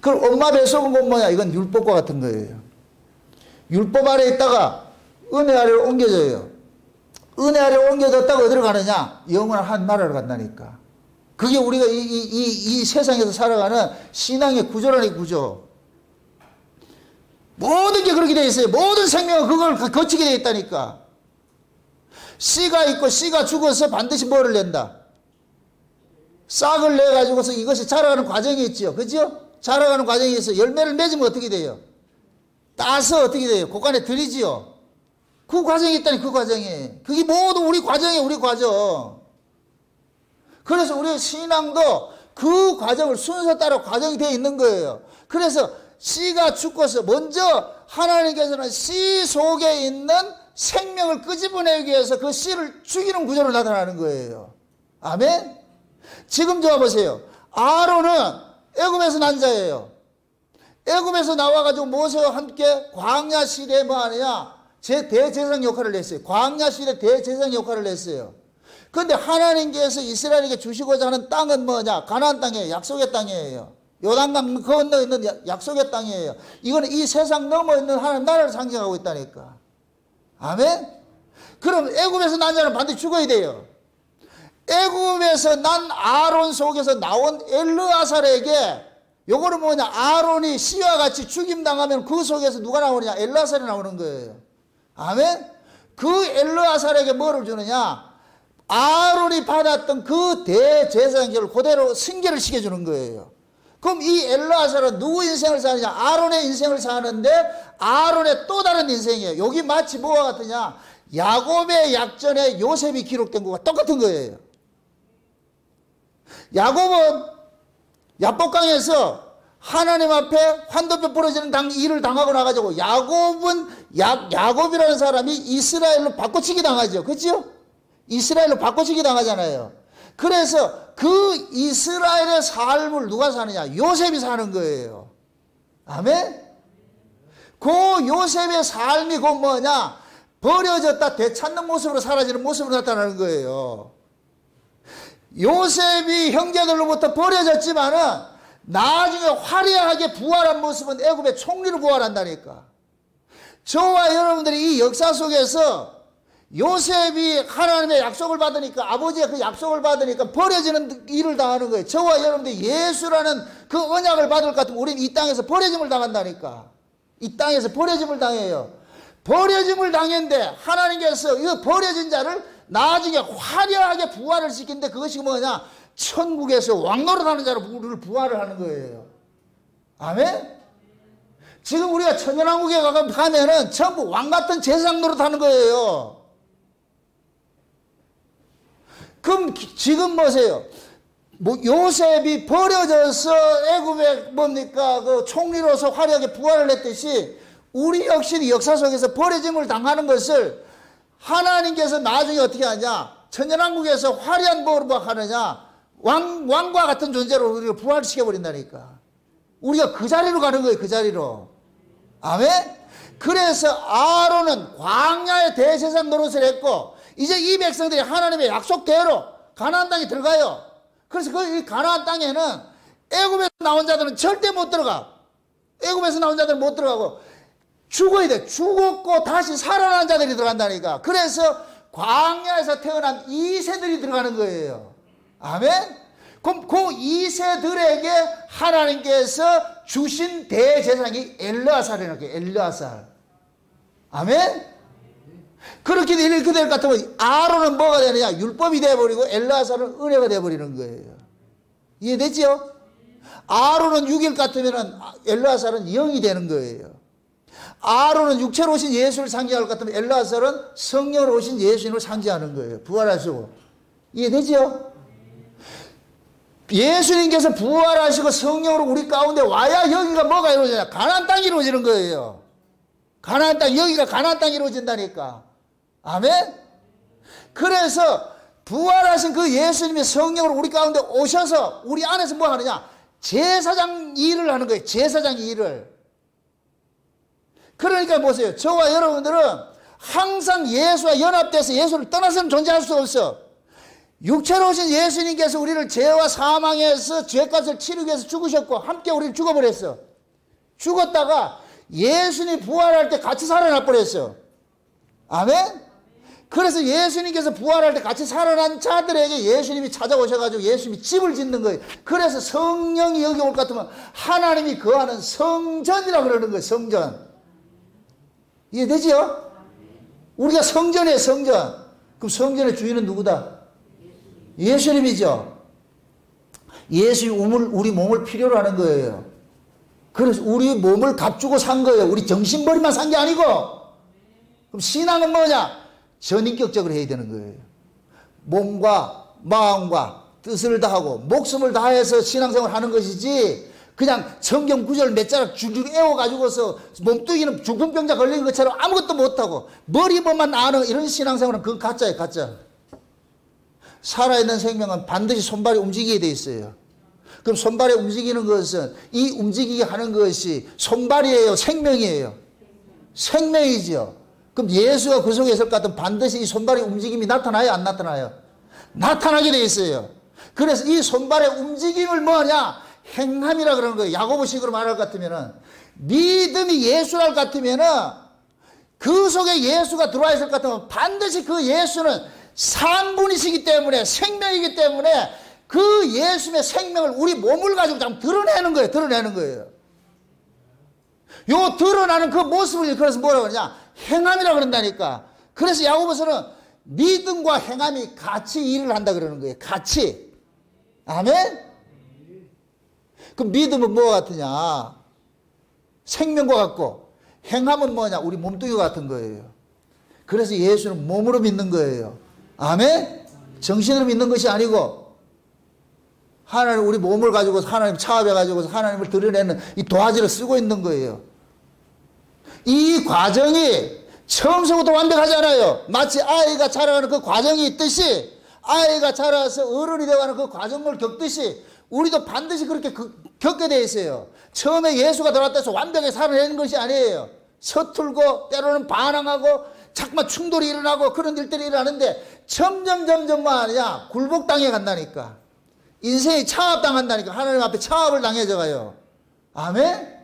그럼 엄마 뱃속은 건 뭐냐? 이건 율법과 같은 거예요. 율법 아래 있다가 은혜 아래로 옮겨져요. 은혜 아래로 옮겨졌다가 어디로 가느냐? 영원한 한 나라로 간다니까. 그게 우리가 이 세상에서 살아가는 신앙의 구조라는 구조. 모든 게 그렇게 되어 있어요. 모든 생명은 그걸 거치게 되어 있다니까. 씨가 있고 씨가 죽어서 반드시 뭐를 낸다? 싹을 내가지고서 이것이 자라가는 과정이 있죠. 그죠? 자라가는 과정이 있어. 열매를 맺으면 어떻게 돼요? 따서 어떻게 돼요? 곳간에 들이지요. 그 과정이 있다니, 그 과정이. 그게 모두 우리 과정이에요, 우리 과정. 그래서 우리의 신앙도 그 과정을 순서 따라 과정이 되어 있는 거예요. 그래서 씨가 죽고서 먼저 하나님께서는 씨 속에 있는 생명을 끄집어내기 위해서 그 씨를 죽이는 구조로 나타나는 거예요. 아멘? 지금 좀 보세요. 아론은 애굽에서 난 자예요. 애굽에서 나와가지고 모세와 함께 광야 시대에 뭐 하느냐? 대제사장 역할을 했어요. 광야 시대 대제사장 역할을 했어요. 그런데 하나님께서 이스라엘에게 주시고자 하는 땅은 뭐냐? 가나안 땅이에요. 약속의 땅이에요. 요단강 건너 있는 약속의 땅이에요. 이거는 이 세상 넘어 있는 하나님 나라를 상징하고 있다니까. 아멘? 그럼 애굽에서 난 자는 반드시 죽어야 돼요. 애굽에서 난 아론 속에서 나온 엘르아살에게 요거는 뭐냐? 아론이 씨와 같이 죽임당하면 그 속에서 누가 나오느냐? 엘르아살이 나오는 거예요. 아멘? 그 엘르아살에게 뭐를 주느냐? 아론이 받았던 그 대제사장직을 그대로 승계를 시켜주는 거예요. 그럼 이 엘르아살은 누구 인생을 사느냐? 아론의 인생을 사는데 아론의 또 다른 인생이에요. 여기 마치 뭐와 같으냐? 야곱의 약전에 요셉이 기록된 것과 똑같은 거예요. 야곱은 야복강에서 하나님 앞에 환도뼈 부러지는 일을 당하고 나가지고 야곱이라는 사람이 이스라엘로 바꿔치기 당하죠. 그렇죠? 이스라엘로 바꿔치기 당하잖아요. 그래서 그 이스라엘의 삶을 누가 사느냐? 요셉이 사는 거예요. 아멘? 그 요셉의 삶이 곧 뭐냐? 버려졌다 되찾는 모습으로 사라지는 모습으로 나타나는 거예요. 요셉이 형제들로부터 버려졌지만은 나중에 화려하게 부활한 모습은 애굽의 총리로 부활한다니까. 저와 여러분들이 이 역사 속에서 요셉이 하나님의 약속을 받으니까, 아버지의 그 약속을 받으니까 버려지는 일을 당하는 거예요. 저와 여러분들이 예수라는 그 언약을 받을 것 같으면 우리는 이 땅에서 버려짐을 당한다니까. 이 땅에서 버려짐을 당해요. 버려짐을 당했는데 하나님께서 이 버려진 자를 나중에 화려하게 부활을 시키는데 그것이 뭐냐? 천국에서 왕노릇하는 자로 우리를 부활을 하는 거예요. 아멘? 지금 우리가 천연왕국에 가면은 전부 왕같은 제사장 노릇하는 거예요. 그럼 지금 보세요. 요셉이 버려져서 애굽에 뭡니까? 그 총리로서 화려하게 부활을 했듯이 우리 역시 역사 속에서 버려짐을 당하는 것을 하나님께서 나중에 어떻게 하냐? 천연왕국에서 화려한 뭐로 하느냐? 왕과 같은 존재로 우리를 부활시켜버린다니까. 우리가 그 자리로 가는 거예요. 그 자리로. 아멘? 그래서 아론은 광야의 대제사장 노릇을 했고 이제 이 백성들이 하나님의 약속대로 가나안 땅에 들어가요. 그래서 그 가나안 땅에는 애굽에서 나온 자들은 절대 못 들어가. 애굽에서 나온 자들은 못 들어가고 죽어야 돼. 죽었고 다시 살아난 자들이 들어간다니까. 그래서 광야에서 태어난 2세들이 들어가는 거예요. 아멘? 그럼 그 2세들에게 하나님께서 주신 대제사장이 엘르아살이라는 거예요. 엘르아살. 아멘? 그렇게 될 것 같으면 아론은 뭐가 되느냐? 율법이 되어버리고 엘르아살은 은혜가 되어버리는 거예요. 이해되죠? 아론은 6일 같으면 엘르아살은 0이 되는 거예요. 아론은 육체로 오신 예수를 상징할 것 같으면 엘르아살은 성령으로 오신 예수님을 상징하는 거예요. 부활하시고. 이해되죠? 예수님께서 부활하시고 성령으로 우리 가운데 와야 여기가 뭐가 이루어지냐? 가나안 땅이 이루어지는 거예요. 가나안 땅, 여기가 가나안 땅이 이루어진다니까. 아멘? 그래서 부활하신 그 예수님의 성령으로 우리 가운데 오셔서 우리 안에서 뭐 하느냐? 제사장 일을 하는 거예요. 제사장 일을. 그러니까 보세요. 저와 여러분들은 항상 예수와 연합돼서 예수를 떠나서는 존재할 수 없어. 육체로 오신 예수님께서 우리를 죄와 사망에서 죄값을 치르기 위해서 죽으셨고 함께 우리를 죽어버렸어. 죽었다가 예수님 부활할 때 같이 살아나 버렸어. 아멘? 그래서 예수님께서 부활할 때 같이 살아난 자들에게 예수님이 찾아오셔가지고 예수님이 집을 짓는 거예요. 그래서 성령이 여기 올 것 같으면 하나님이 거하는 성전이라 그러는 거예요. 성전. 이해되지요? 우리가 성전이에요. 성전. 그럼 성전의 주인은 누구다? 예수님이죠. 예수님이 우리 몸을 필요로 하는 거예요. 그래서 우리 몸을 값주고 산 거예요. 우리 정신머리만 산 게 아니고. 그럼 신앙은 뭐냐? 전인격적으로 해야 되는 거예요. 몸과 마음과 뜻을 다하고 목숨을 다해서 신앙생활을 하는 것이지 그냥 성경 구절 몇 자락 줄줄 애워가지고서 몸뚱이는 중풍병자 걸린 것처럼 아무것도 못하고 머리만 아는 이런 신앙생활은 그건 가짜예요. 가짜. 살아있는 생명은 반드시 손발이 움직이게 돼 있어요. 그럼 손발이 움직이는 것은 이 움직이게 하는 것이 손발이에요? 생명이에요? 생명이죠. 그럼 예수가 그 속에 있을 것 같으면 반드시 이 손발의 움직임이 나타나요? 안 나타나요? 나타나게 돼 있어요. 그래서 이 손발의 움직임을 뭐냐? 행함이라 그러는 거예요. 야고보식으로 말할 것 같으면은 믿음이 예수랄 것 같으면은 그 속에 예수가 들어와 있을 것 같으면 반드시 그 예수는 산분이시기 때문에 생명이기 때문에 그 예수의 생명을 우리 몸을 가지고 좀 드러내는 거예요. 드러내는 거예요. 요 드러나는 그 모습을 그래서 뭐라고 그러냐? 행함이라 그런다니까. 그래서 야고보서는 믿음과 행함이 같이 일을 한다 그러는 거예요. 같이. 아멘? 그럼 믿음은 뭐가 같으냐? 생명과 같고 행함은 뭐냐? 우리 몸뚱이 같은 거예요. 그래서 예수는 몸으로 믿는 거예요. 아멘? 정신으로 믿는 것이 아니고 하나님 우리 몸을 가지고 하나님 차압해 가지고 하나님을 드러내는 이 도화지를 쓰고 있는 거예요. 이 과정이 처음서부터 완벽하잖아요. 마치 아이가 자라가는 그 과정이 있듯이 아이가 자라서 어른이 되어가는 그 과정을 겪듯이 우리도 반드시 그렇게 겪게 돼 있어요. 처음에 예수가 들어왔다 해서 완벽하게 살아내는 것이 아니에요. 서툴고 때로는 반항하고 자꾸만 충돌이 일어나고 그런 일들이 일어나는데 점점 뭐 하느냐? 굴복당해 간다니까. 인생이 차압당한다니까. 하나님 앞에 차압을 당해져 가요. 아멘?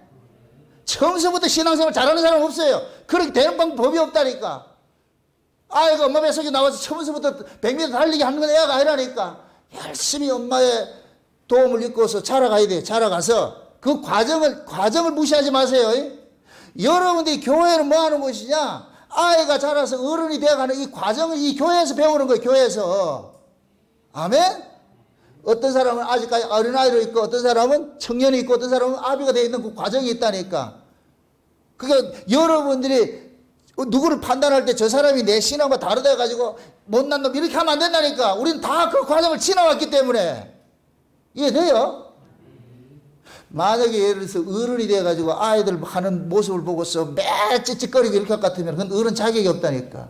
처음서부터 신앙생활 잘하는 사람 없어요. 그렇게 되는 방법이 없다니까. 아이가 엄마 뱃속에 나와서 처음서부터 100m 달리기 하는 건 애가 아니라니까. 열심히 엄마의 도움을 입고서 자라가야 돼. 자라가서 그 과정을 무시하지 마세요. 여러분들이 교회는 뭐 하는 것이냐? 아이가 자라서 어른이 되어가는 이 과정을 이 교회에서 배우는 거예요. 교회에서. 아멘? 어떤 사람은 아직까지 어린아이로 있고 어떤 사람은 청년이 있고 어떤 사람은 아비가 되어 있는 그 과정이 있다니까. 그러니까 여러분들이 누구를 판단할 때 저 사람이 내 신앙과 다르다 해가지고 못난 놈 이렇게 하면 안 된다니까. 우리는 다 그 과정을 지나왔기 때문에. 이해돼요? 만약에 예를 들어서 어른이 돼가지고 아이들 하는 모습을 보고서 매 찌찌거리고 이렇게 할 것 같으면 그건 어른 자격이 없다니까.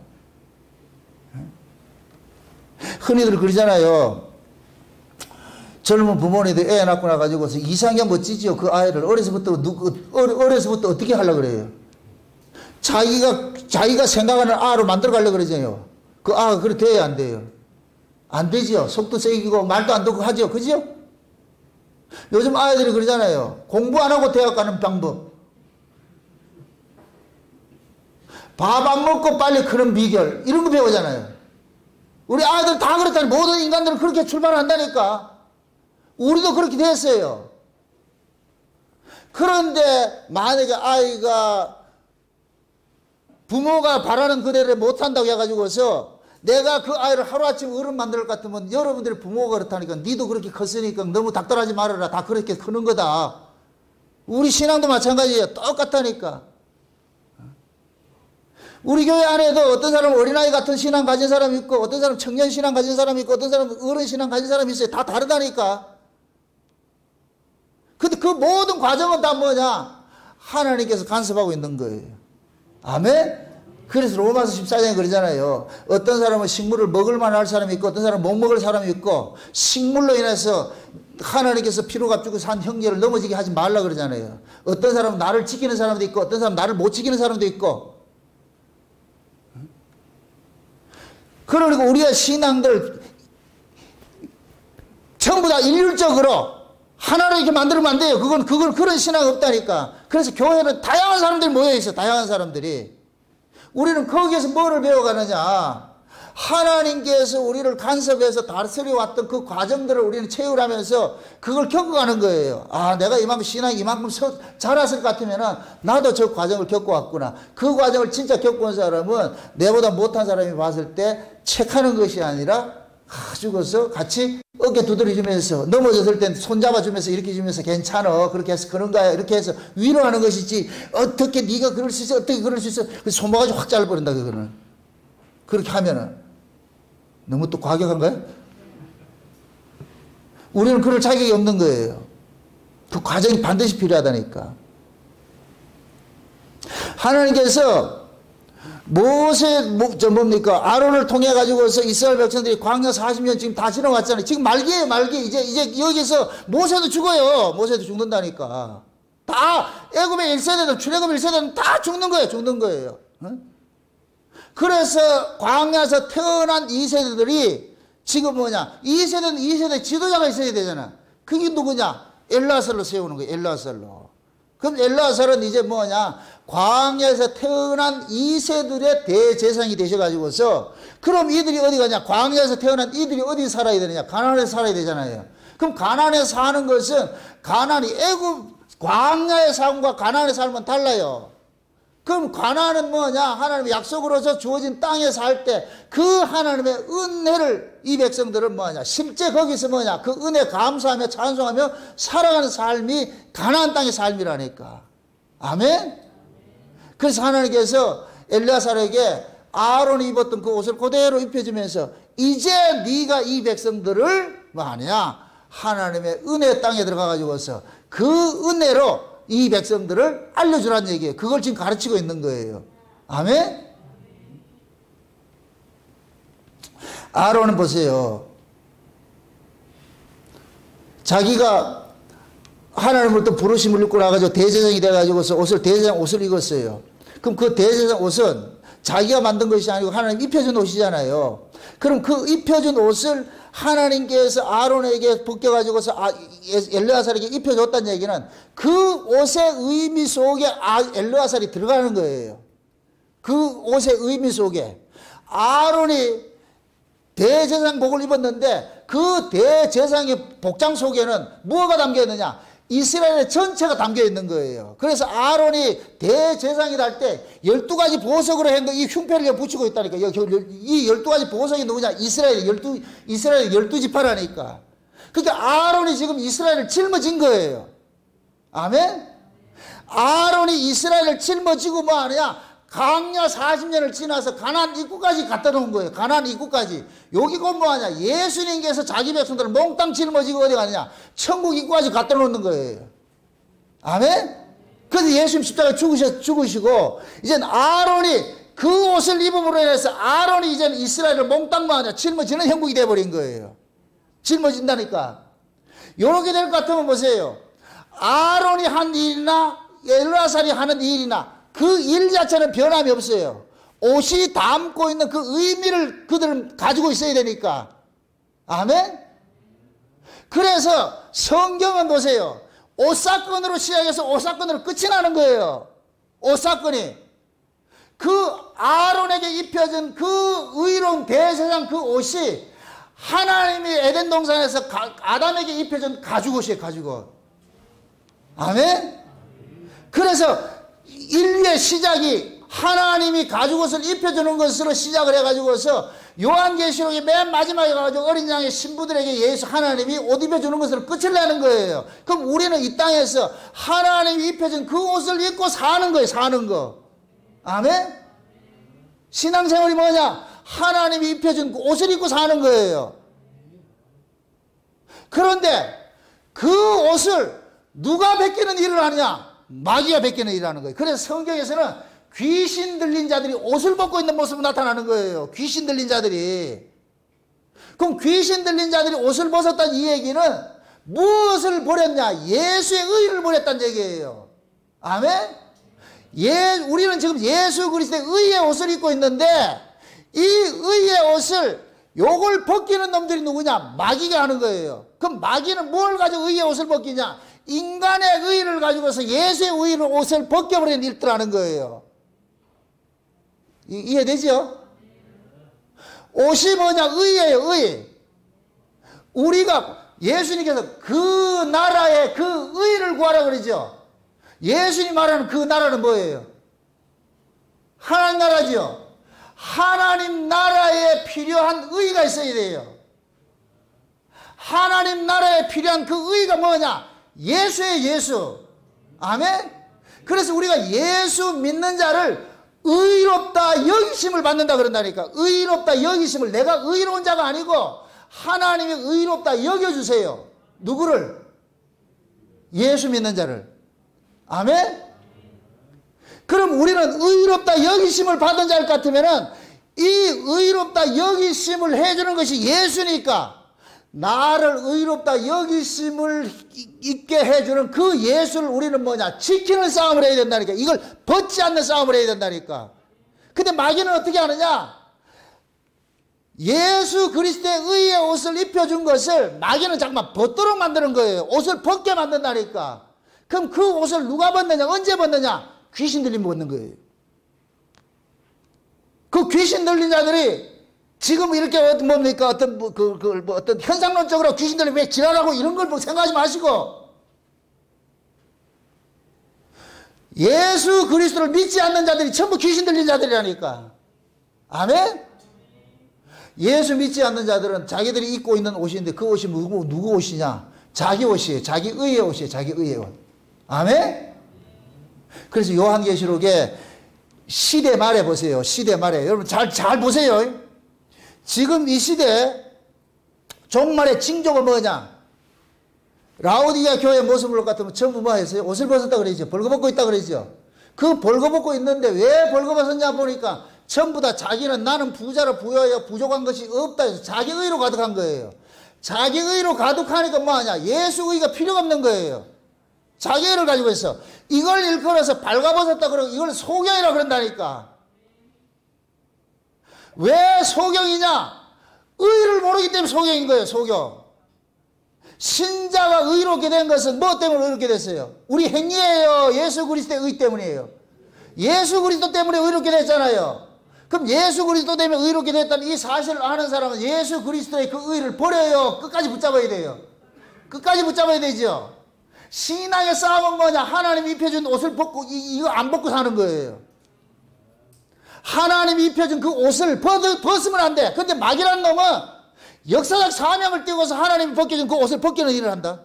흔히들 그러잖아요. 젊은 부모님들 애 낳고 나가지고서 이상하게 멋지지요. 그 아이를 어려서부터 어떻게 하려고 그래요? 자기가 생각하는 아로 만들어 가려고 그러잖아요. 그 아가 그래 돼야 안 돼요? 안 되지요. 속도 세기고 말도 안 듣고 하죠. 그죠? 요즘 아이들이 그러잖아요. 공부 안 하고 대학 가는 방법. 밥 안 먹고 빨리 그런 비결. 이런 거 배우잖아요. 우리 아이들 다 그렇다니. 모든 인간들은 그렇게 출발한다니까. 우리도 그렇게 됐어요. 그런데 만약에 아이가 부모가 바라는 그대로 못한다고 해가지고서 내가 그 아이를 하루아침에 어른 만들 것 같으면 여러분들이 부모가 그렇다니까 니도 그렇게 컸으니까 너무 닥달하지 말아라. 다 그렇게 크는 거다. 우리 신앙도 마찬가지예요. 똑같다니까. 우리 교회 안에도 어떤 사람은 어린아이 같은 신앙 가진 사람이 있고 어떤 사람은 청년 신앙 가진 사람이 있고 어떤 사람은 어른 신앙 가진 사람이 있어요. 다 다르다니까. 근데 그 모든 과정은 다 뭐냐? 하나님께서 간섭하고 있는 거예요. 아멘? 그래서 로마서 14장에 그러잖아요. 어떤 사람은 식물을 먹을 만할 사람이 있고 어떤 사람은 못 먹을 사람이 있고 식물로 인해서 하나님께서 피로가 죽고 산 형제를 넘어지게 하지 말라 그러잖아요. 어떤 사람은 나를 지키는 사람도 있고 어떤 사람은 나를 못 지키는 사람도 있고. 그러니까 우리의 신앙들 전부 다 일률적으로 하나로 이렇게 만들면 안 돼요. 그런 신앙이 없다니까. 그래서 교회는 다양한 사람들이 모여있어. 다양한 사람들이. 우리는 거기에서 뭐를 배워가느냐. 하나님께서 우리를 간섭해서 다스려 왔던 그 과정들을 우리는 체육하면서 그걸 겪어가는 거예요. 아, 내가 이만큼 신앙이 이만큼 자랐을 것 같으면은 나도 저 과정을 겪어왔구나. 그 과정을 진짜 겪어온 사람은 내보다 못한 사람이 봤을 때 책하는 것이 아니라 가지고서 같이 어깨 두드려주면서 넘어졌을 땐 손잡아주면서 이렇게 주면서 괜찮아. 그렇게 해서 그런 거야. 이렇게 해서 위로하는 것이지. 어떻게 네가 그럴 수 있어? 어떻게 그럴 수 있어? 손모가지 확 잘라버린다 그거는. 그렇게 하면은 너무 또 과격한가요? 우리는 그럴 자격이 없는 거예요. 그 과정이 반드시 필요하다니까. 하나님께서 아론을 통해 가지고서 이스라엘 백성들이 광야 40년 지금 다 지나왔잖아요. 지금 말기예요, 말기. 이제 여기서 모세도 죽어요. 모세도 죽는다니까. 다 애굽의 1세대들, 출애굽 1세대는 다 죽는 거예요. 응? 그래서 광야에서 태어난 2세대들이 지금 뭐냐? 2세대 지도자가 있어야 되잖아. 그게 누구냐? 엘르아살로 세우는 거예요. 엘르아살로. 그럼 엘르아살은 이제 뭐냐? 광야에서 태어난 2세들의 대제사장이 되셔가지고서 그럼 이들이 어디 가냐? 광야에서 태어난 이들이 어디 살아야 되느냐? 가나안에 살아야 되잖아요. 그럼 가나안에 사는 것은 광야의 삶과 가나안의 삶은 달라요. 그럼 가나안은 뭐냐? 하나님의 약속으로서 주어진 땅에 살 때 그 하나님의 은혜를 이 백성들은 뭐냐? 실제 거기서 뭐냐? 그 은혜 감사하며 찬송하며 살아가는 삶이 가나안 땅의 삶이라니까. 아멘? 그래서 하나님께서 엘르아살에게 아론이 입었던 그 옷을 그대로 입혀주면서 이제 네가 이 백성들을 뭐하냐? 하나님의 은혜 땅에 들어가가지고서 그 은혜로 이 백성들을 알려주라는 얘기예요. 그걸 지금 가르치고 있는 거예요. 아멘? 아론은 보세요. 자기가 하나님으로부터 부르심을 입고 나가지고 대제사장이 돼가지고서 대제사장 옷을 입었어요. 그럼 그 대제사장 옷은 자기가 만든 것이 아니고 하나님 입혀준 옷이잖아요. 그럼 그 입혀준 옷을 하나님께서 아론에게 벗겨가지고서 엘르아살에게 입혀줬다는 얘기는 그 옷의 의미 속에 엘르아살이 들어가는 거예요. 그 옷의 의미 속에. 아론이 대제사장복을 입었는데 그 대제사장의 복장 속에는 뭐가 담겨 있느냐? 이스라엘의 전체가 담겨 있는 거예요. 그래서 아론이 대제사장이 될 때 12가지 보석으로 한 거 이 흉패를 붙이고 있다니까. 이 12가지 보석이 누구냐? 이스라엘 12지파라니까. 그러니까 아론이 지금 이스라엘을 짊어진 거예요. 아멘? 아론이 이스라엘을 짊어지고 뭐 하느냐? 광야 40년을 지나서 가나안 입구까지 갖다 놓은 거예요. 가나안 입구까지. 여기가 뭐하냐? 예수님께서 자기 백성들을 몽땅 짊어지고 어디 가느냐? 천국 입구까지 갖다 놓는 거예요. 아멘? 그래서 예수님 십자가에 죽으시고 이젠 아론이 그 옷을 입음으로 인해서 아론이 이제는 이스라엘을 몽땅 뭐하냐? 짊어지는 형국이 되어버린 거예요. 짊어진다니까. 이렇게 될 것 같으면 보세요. 아론이 한 일이나 엘르아살이 하는 일이나 그 그 일 자체는 변함이 없어요. 옷이 담고 있는 그 의미를 그들은 가지고 있어야 되니까. 아멘? 그래서 성경은 보세요. 옷사건으로 시작해서 옷사건으로 끝이 나는 거예요. 옷사건이. 그 아론에게 입혀진 그 의로운 대제사장 그 옷이 하나님이 에덴 동산에서 아담에게 입혀준 가죽옷이에요. 가죽옷. 아멘? 그래서 인류의 시작이 하나님이 가죽옷을 입혀주는 것으로 시작을 해가지고서 요한계시록이 맨 마지막에 가가지고 어린 양의 신부들에게 예수 하나님이 옷 입혀주는 것으로 끝을 내는 거예요. 그럼 우리는 이 땅에서 하나님이 입혀준 그 옷을 입고 사는 거예요. 사는 거. 아멘? 신앙생활이 뭐냐? 하나님이 입혀준 그 옷을 입고 사는 거예요. 그런데 그 옷을 누가 베끼는 일을 하느냐? 마귀가 베끼는 일을 하는 거예요. 그래서 성경에서는 귀신 들린 자들이 옷을 벗고 있는 모습이 나타나는 거예요. 귀신 들린 자들이. 그럼 귀신 들린 자들이 옷을 벗었다는 이 얘기는 무엇을 버렸냐? 예수의 의를 버렸다는 얘기예요. 아멘? 우리는 지금 예수 그리스도의 의의 옷을 입고 있는데 이 의의 옷을 요걸 벗기는 놈들이 누구냐? 마귀가 하는 거예요. 그럼 마귀는 뭘 가지고 의의 옷을 벗기냐? 인간의 의를 가지고서 예수의 의의 옷을 벗겨버리는 일들 하는 거예요. 이해되죠? 옷이 뭐냐? 의예요. 의. 우리가 예수님께서 그 나라의 그 의를 구하라 그러죠. 예수님 말하는 그 나라는 뭐예요? 하나님 나라죠. 하나님 나라에 필요한 의가 있어야 돼요. 하나님 나라에 필요한 그 의가 뭐냐? 예수의 예수. 아멘? 그래서 우리가 예수 믿는 자를 의롭다 여기심을 받는다 그런다니까. 의롭다 여기심을. 내가 의로운 자가 아니고 하나님이 의롭다 여겨주세요. 누구를? 예수 믿는 자를. 아멘? 그럼 우리는 의롭다 여기심을 받은 자일 같으면은 이 의롭다 여기심을 해주는 것이 예수니까 나를 의롭다 여기심을 있게 해주는 그 예수를 우리는 뭐냐? 지키는 싸움을 해야 된다니까. 이걸 벗지 않는 싸움을 해야 된다니까. 근데 마귀는 어떻게 하느냐? 예수 그리스도의 의의 옷을 입혀준 것을 마귀는 잠깐만 벗도록 만드는 거예요. 옷을 벗게 만든다니까. 그럼 그 옷을 누가 벗느냐? 언제 벗느냐? 귀신 들리면 벗는 거예요. 그 귀신 들린 자들이 지금 이렇게 뭡니까? 어떤 현상론적으로 귀신 들리면 왜 지랄하고 이런 걸 생각하지 마시고 예수 그리스도를 믿지 않는 자들이 전부 귀신 들린 자들이라니까. 아멘? 예수 믿지 않는 자들은 자기들이 입고 있는 옷인데 그 옷이 누구 옷이냐? 자기 옷이에요. 자기 의의 옷이에요. 자기 의의 옷. 아멘? 그래서 요한계시록에 시대 말에 보세요. 시대 말에. 여러분 잘 보세요. 지금 이 시대에 종말의 징조가 뭐냐? 라오디게아 교회의 모습을 같으면 전부 뭐 했어요? 옷을 벗었다 그러죠. 벌거벗고 있다 그러죠. 그 벌거벗고 있는데 왜 벌거벗었냐 보니까 전부 다 자기는 나는 부자라 부여야 부족한 것이 없다 해서 자기 의로 가득한 거예요. 자기 의로 가득하니까 뭐하냐? 예수 의가 필요가 없는 거예요. 자기 의를 가지고 있어. 이걸 일컬어서 발가벗었다 그러고 이걸 소경이라 그런다니까. 왜 소경이냐? 의를 모르기 때문에 소경인 거예요. 소경. 신자가 의롭게 된 것은 뭐 때문에 의롭게 됐어요? 우리 행위예요. 예수 그리스도의 의 때문이에요. 예수 그리스도 때문에 의롭게 됐잖아요. 그럼 예수 그리스도 때문에 의롭게 됐다는 이 사실을 아는 사람은 예수 그리스도의 그 의를 버려요. 끝까지 붙잡아야 돼요. 끝까지 붙잡아야 되죠. 신앙의 싸움은 뭐냐? 하나님이 입혀준 옷을 벗고 이거 안 벗고 사는 거예요. 하나님이 입혀준 그 옷을 벗으면 안 돼. 근데 마귀라는 놈은 역사적 사명을 띄고서 하나님이 벗겨준 그 옷을 벗기는 일을 한다.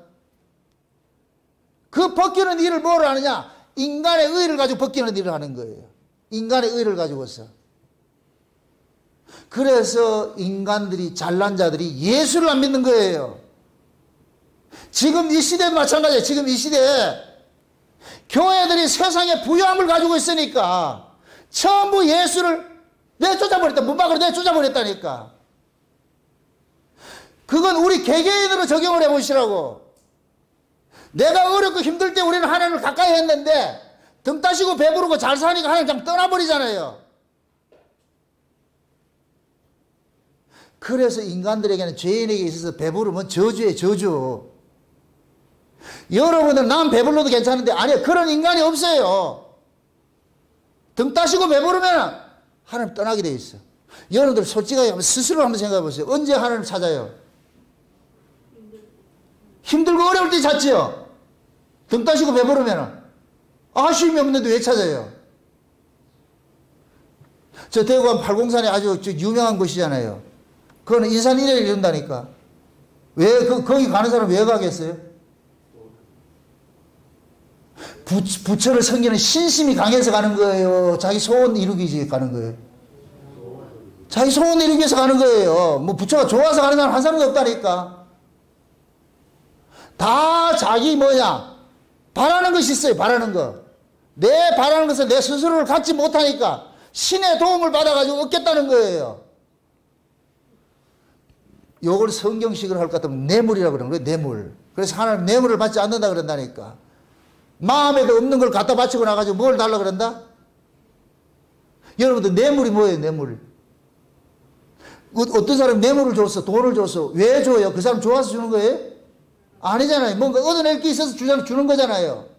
그 벗기는 일을 뭐로 하느냐? 인간의 의를 가지고 벗기는 일을 하는 거예요. 인간의 의를 가지고서. 그래서 인간들이 잘난 자들이 예수를 안 믿는 거예요. 지금 이 시대도 마찬가지예요. 지금 이 시대에 교회들이 세상에 부유함을 가지고 있으니까 전부 예수를 내쫓아버렸다. 문 밖으로 내쫓아버렸다니까. 그건 우리 개개인으로 적용을 해보시라고. 내가 어렵고 힘들 때 우리는 하나님을 가까이 했는데 등 따시고 배부르고 잘 사니까 하나님 그냥 떠나버리잖아요. 그래서 인간들에게는, 죄인에게 있어서 배부르면 저주예요, 저주. 여러분은 난 배불러도 괜찮은데, 아니요, 그런 인간이 없어요. 등 따시고 배부르면 하나님 떠나게 돼 있어. 여러분들 솔직하게 한번 스스로 한번 생각해 보세요. 언제 하나님 찾아요? 힘들고 어려울 때 찾지요. 등 따시고 배부르면 아쉬움이 없는데 왜 찾아요? 저 대구간 팔공산이 아주 유명한 곳이잖아요. 그거는 인산 이래를 이룬다니까. 왜 거기 가는 사람 왜 가겠어요? 부처를 섬기는 신심이 강해서 가는 거예요? 자기 소원 이루기 위해서 가는 거예요? 자기 소원 이루기 위해서 가는 거예요. 뭐 부처가 좋아서 가는 사람 한 사람도 없다니까. 다 자기 바라는 것이 있어요. 바라는 거. 내 바라는 것을 내 스스로를 갖지 못하니까 신의 도움을 받아가지고 얻겠다는 거예요. 요걸 성경식으로 할 것 같으면 뇌물이라고 그러는 거예요. 뇌물. 그래서 하나님 뇌물을 받지 않는다 그런다니까. 마음에도 없는 걸 갖다 바치고 나가지고 뭘 달라 그런다? 여러분들 뇌물이 뭐예요? 뇌물. 어떤 사람이 뇌물을 줬어, 돈을 줬어. 왜 줘요? 그 사람 좋아서 주는 거예요? 아니잖아요. 뭔가 얻어낼 게 있어서 주는 거잖아요.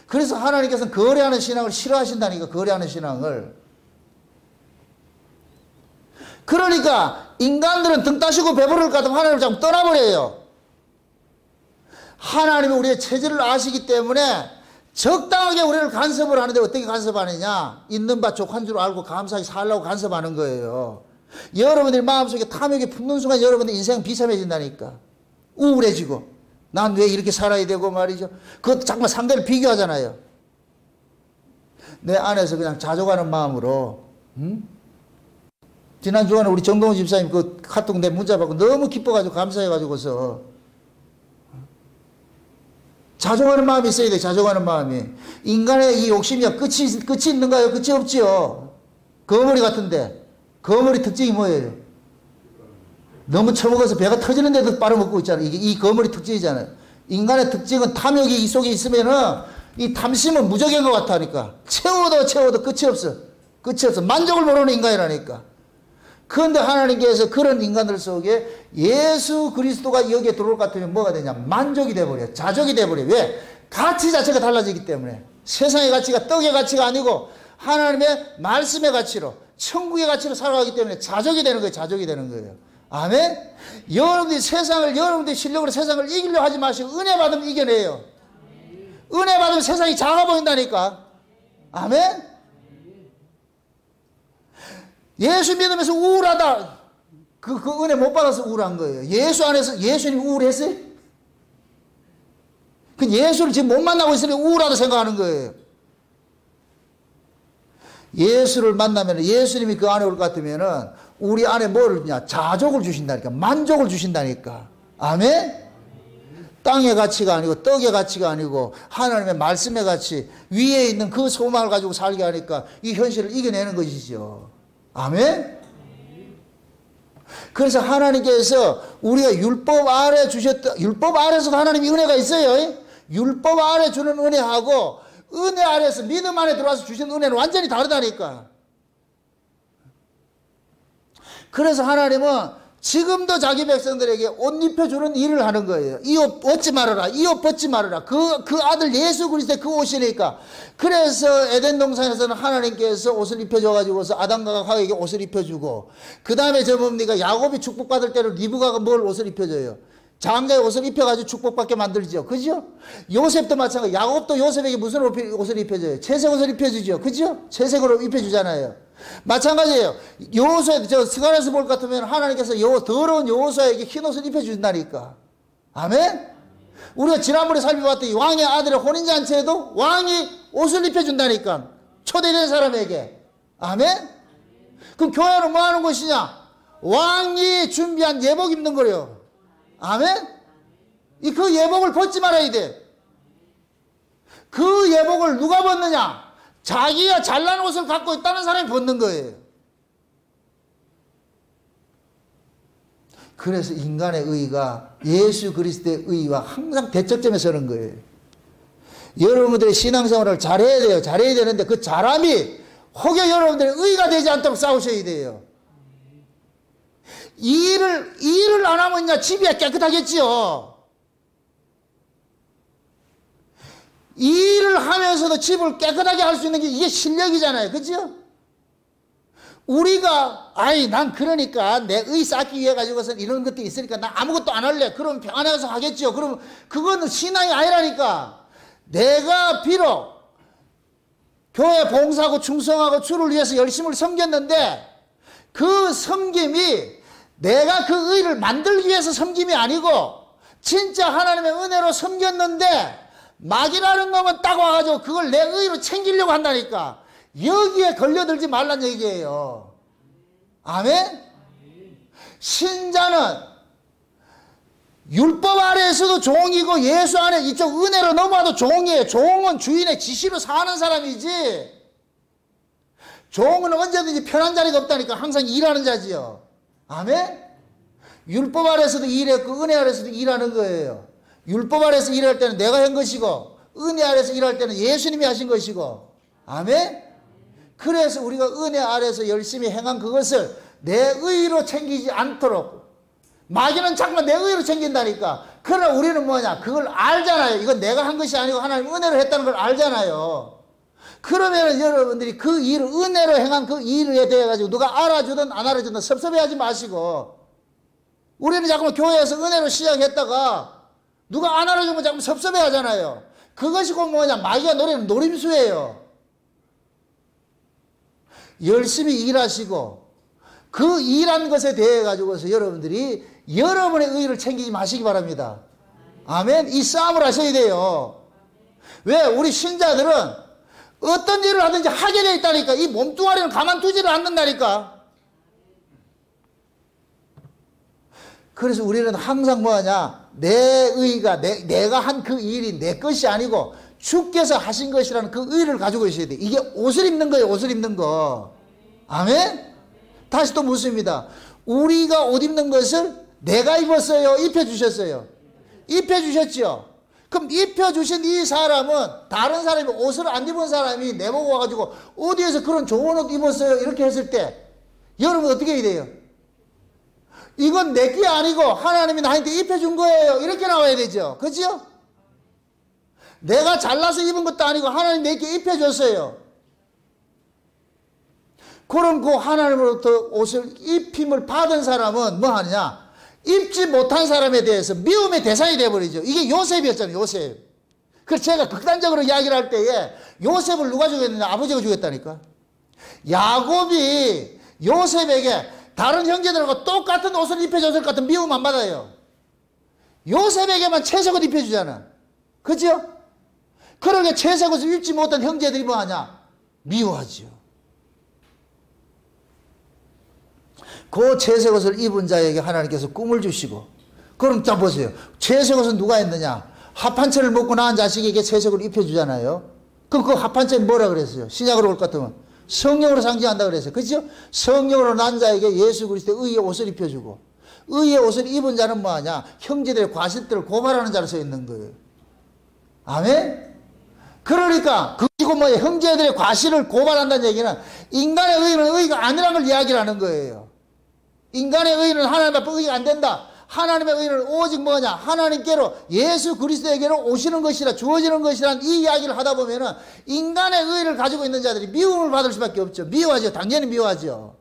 그래서 하나님께서는 거래하는 신앙을 싫어하신다니까. 거래하는 신앙을. 그러니까 인간들은 등 따시고 배부를 것 같으면 하나님을 자꾸 떠나버려요. 하나님이 우리의 체질을 아시기 때문에 적당하게 우리를 간섭을 하는데, 어떻게 간섭하느냐? 있는 바 족한 줄 알고 감사하게 살라고 간섭하는 거예요. 여러분들이 마음속에 탐욕이 품는 순간 여러분들 인생 비참해진다니까. 우울해지고, 난 왜 이렇게 살아야 되고 말이죠. 그것도 자꾸만 상대를 비교하잖아요. 내 안에서 그냥 자족하는 마음으로, 지난 주간에 우리 정동훈 집사님 그 카톡 내 문자 받고 너무 기뻐가지고 감사해가지고서 자족하는 마음이 있어야 돼. 자족하는 마음이. 인간의 이 욕심이 끝이 있는가요? 끝이 없지요. 거머리 같은데. 거머리 특징이 뭐예요? 너무 처먹어서 배가 터지는데도 빨아먹고 있잖아요. 이게 이 거머리 특징이잖아요. 인간의 특징은 탐욕이 이 속에 있으면은 이 탐심은 무적인 것 같다니까. 채워도 끝이 없어. 끝이 없어. 만족을 모르는 인간이라니까. 그런데 하나님께서 그런 인간들 속에 예수 그리스도가 여기에 들어올 것 같으면 뭐가 되냐? 만족이 돼버려. 자족이 돼버려. 왜? 가치 자체가 달라지기 때문에. 세상의 가치가 떡의 가치가 아니고 하나님의 말씀의 가치로, 천국의 가치로 살아가기 때문에 자족이 되는 거예요. 자족이 되는 거예요. 아멘? 여러분들이 여러분들의 실력으로 세상을 이기려 하지 마시고 은혜 받으면 이겨내요. 은혜 받으면 세상이 작아 보인다니까. 아멘? 예수 믿으면서 우울하다. 그 은혜 못 받아서 우울한 거예요. 예수 안에서, 예수님 우울했어요? 그 예수를 지금 못 만나고 있으니 우울하다 생각하는 거예요. 예수를 만나면, 예수님이 그 안에 올 것 같으면은 우리 안에 뭐를 주냐? 자족을 주신다니까. 만족을 주신다니까. 아멘? 땅의 가치가 아니고 떡의 가치가 아니고 하나님의 말씀의 가치, 위에 있는 그 소망을 가지고 살게 하니까 이 현실을 이겨내는 것이죠. 아멘? 그래서 하나님께서 우리가 율법 아래 율법 아래서도 하나님이 은혜가 있어요. 율법 아래 주는 은혜하고 은혜 아래서 믿음 안에 들어와서 주신 은혜는 완전히 다르다니까. 그래서 하나님은 지금도 자기 백성들에게 옷 입혀주는 일을 하는 거예요. 이 옷 벗지 말아라. 이 옷 벗지 말아라. 그 아들 예수 그리스도의 그 옷이니까. 그래서 에덴 동산에서는 하나님께서 옷을 입혀줘가지고서 아담과 하와에게 옷을 입혀주고, 그 다음에 저 뭡니까? 야곱이 축복받을 때를 리브가가 뭘 옷을 입혀줘요? 장가의 옷을 입혀가지고 축복받게 만들죠. 그죠? 요셉도 마찬가지. 야곱도 요셉에게 무슨 옷을 입혀줘요? 채색 옷을 입혀주죠. 그죠? 채색으로 입혀주잖아요. 마찬가지예요. 여호수아, 저 스가랴서 볼 것 같으면 하나님께서 더러운 여호수아에게 흰 옷을 입혀준다니까. 아멘? 우리가 지난번에 살펴봤더니 왕의 아들의 혼인잔치에도 왕이 옷을 입혀준다니까. 초대된 사람에게. 아멘? 그럼 교회는 뭐 하는 것이냐? 왕이 준비한 예복 입는 거예요. 아멘? 그 예복을 벗지 말아야 돼. 그 예복을 누가 벗느냐? 자기가 잘난 옷을 갖고 있다는 사람이 벗는 거예요. 그래서 인간의 의의가 예수 그리스도의 의의와 항상 대척점에 서는 거예요. 여러분들의 신앙생활을 잘해야 돼요. 잘해야 되는데 그 잘함이 혹여 여러분들의 의가 되지 않도록 싸우셔야 돼요. 일을 안 하면요, 집이 깨끗하겠지요. 일을 하면서도 집을 깨끗하게 할 수 있는 게 이게 실력이잖아요. 그죠? 우리가, 난 그러니까 내 의 쌓기 위해 가지고선 이런 것도 있으니까 나 아무것도 안 할래. 그럼 평안해서 하겠죠. 그럼 그거는 신앙이 아니라니까. 내가 비록 교회 봉사하고 충성하고 주를 위해서 열심히 섬겼는데 그 섬김이 내가 그 의를 만들기 위해서 섬김이 아니고 진짜 하나님의 은혜로 섬겼는데 마귀라는 놈은 딱 와가지고 그걸 내 의로 챙기려고 한다니까. 여기에 걸려들지 말란 얘기예요. 아멘? 신자는 율법 아래에서도 종이고 예수 안에 이쪽 은혜로 넘어와도 종이에요. 종은 주인의 지시로 사는 사람이지. 종은 언제든지 편한 자리가 없다니까. 항상 일하는 자지요. 아멘? 율법 아래에서도 일했고 은혜 아래에서도 일하는 거예요. 율법 아래에서 일할 때는 내가 한 것이고 은혜 아래에서 일할 때는 예수님이 하신 것이고. 아멘? 그래서 우리가 은혜 아래에서 열심히 행한 그것을 내 의로 챙기지 않도록, 마귀는 자꾸만 내 의로 챙긴다니까. 그러나 우리는 뭐냐, 그걸 알잖아요. 이건 내가 한 것이 아니고 하나님 은혜로 했다는 걸 알잖아요. 그러면 여러분들이 그 일을, 은혜로 행한 그 일에 대해 가지고 누가 알아주든 안 알아주든 섭섭해하지 마시고, 우리는 자꾸만 교회에서 은혜로 시작했다가 누가 안 알아주면 자꾸 섭섭해하잖아요. 그것이 곧 뭐냐, 마귀가 노리는 노림수예요. 열심히 일하시고 그 일한 것에 대해 가지고서 여러분들이 여러분의 의를 챙기지 마시기 바랍니다. 아멘. 이 싸움을 하셔야 돼요. 왜? 우리 신자들은 어떤 일을 하든지 하게 돼 있다니까. 이 몸뚱아리는 가만두지를 않는다니까. 그래서 우리는 항상 뭐하냐, 내 의가 내가 한 그 일이 내 것이 아니고 주께서 하신 것이라는 그 의를 가지고 있어야 돼. 이게 옷을 입는 거예요. 옷을 입는 거. 아멘? 다시 또 묻습니다. 우리가 옷 입는 것을 내가 입었어요? 입혀주셨어요? 입혀주셨죠? 그럼 입혀주신 이 사람은, 다른 사람이 옷을 안 입은 사람이 내보고 와가지고 어디에서 그런 좋은 옷 입었어요? 이렇게 했을 때 여러분 어떻게 해야 돼요? 이건 내 게 아니고 하나님이 나한테 입혀준 거예요. 이렇게 나와야 되죠. 그죠? 내가 잘나서 입은 것도 아니고 하나님 내게 입혀줬어요. 그럼 그 하나님으로부터 옷을 입힘을 받은 사람은 뭐 하느냐? 입지 못한 사람에 대해서 미움의 대상이 되어버리죠. 이게 요셉이었잖아요. 요셉. 그래서 제가 극단적으로 이야기를 할 때에 요셉을 누가 죽였느냐? 아버지가 죽였다니까. 야곱이 요셉에게 다른 형제들하고 똑같은 옷을 입혀줬을 것 같은 미움 안 받아요. 요셉에게만 채색옷 입혀주잖아. 그죠? 그러게 채색옷을 입지 못한 형제들이 뭐하냐? 미워하죠. 그 채색옷을 입은 자에게 하나님께서 꿈을 주시고, 그럼 자 보세요. 채색옷은 누가 했느냐? 합한채를 먹고 낳은 자식에게 채색을 입혀주잖아요. 그럼 그 합한채는 뭐라 그랬어요? 신약으로 올 것 같으면 성령으로 상징한다 그랬어요. 그렇죠? 성령으로 난 자에게 예수 그리스도의 의의 옷을 입혀주고, 의의 옷을 입은 자는 뭐하냐? 형제들의 과실들을 고발하는 자로 서 있는 거예요. 아멘? 그러니까 그리고 뭐 형제들의 과실을 고발한다는 얘기는 인간의 의는 의가 아니라는 걸 이야기를 하는 거예요. 인간의 의는 하나님 앞에 의가 안 된다. 하나님의 의는 오직 뭐냐? 하나님께로 예수 그리스도에게로 오시는 것이라, 주어지는 것이라는 이 이야기를 하다 보면은 인간의 의를 가지고 있는 자들이 미움을 받을 수밖에 없죠. 미워하죠. 당연히 미워하죠.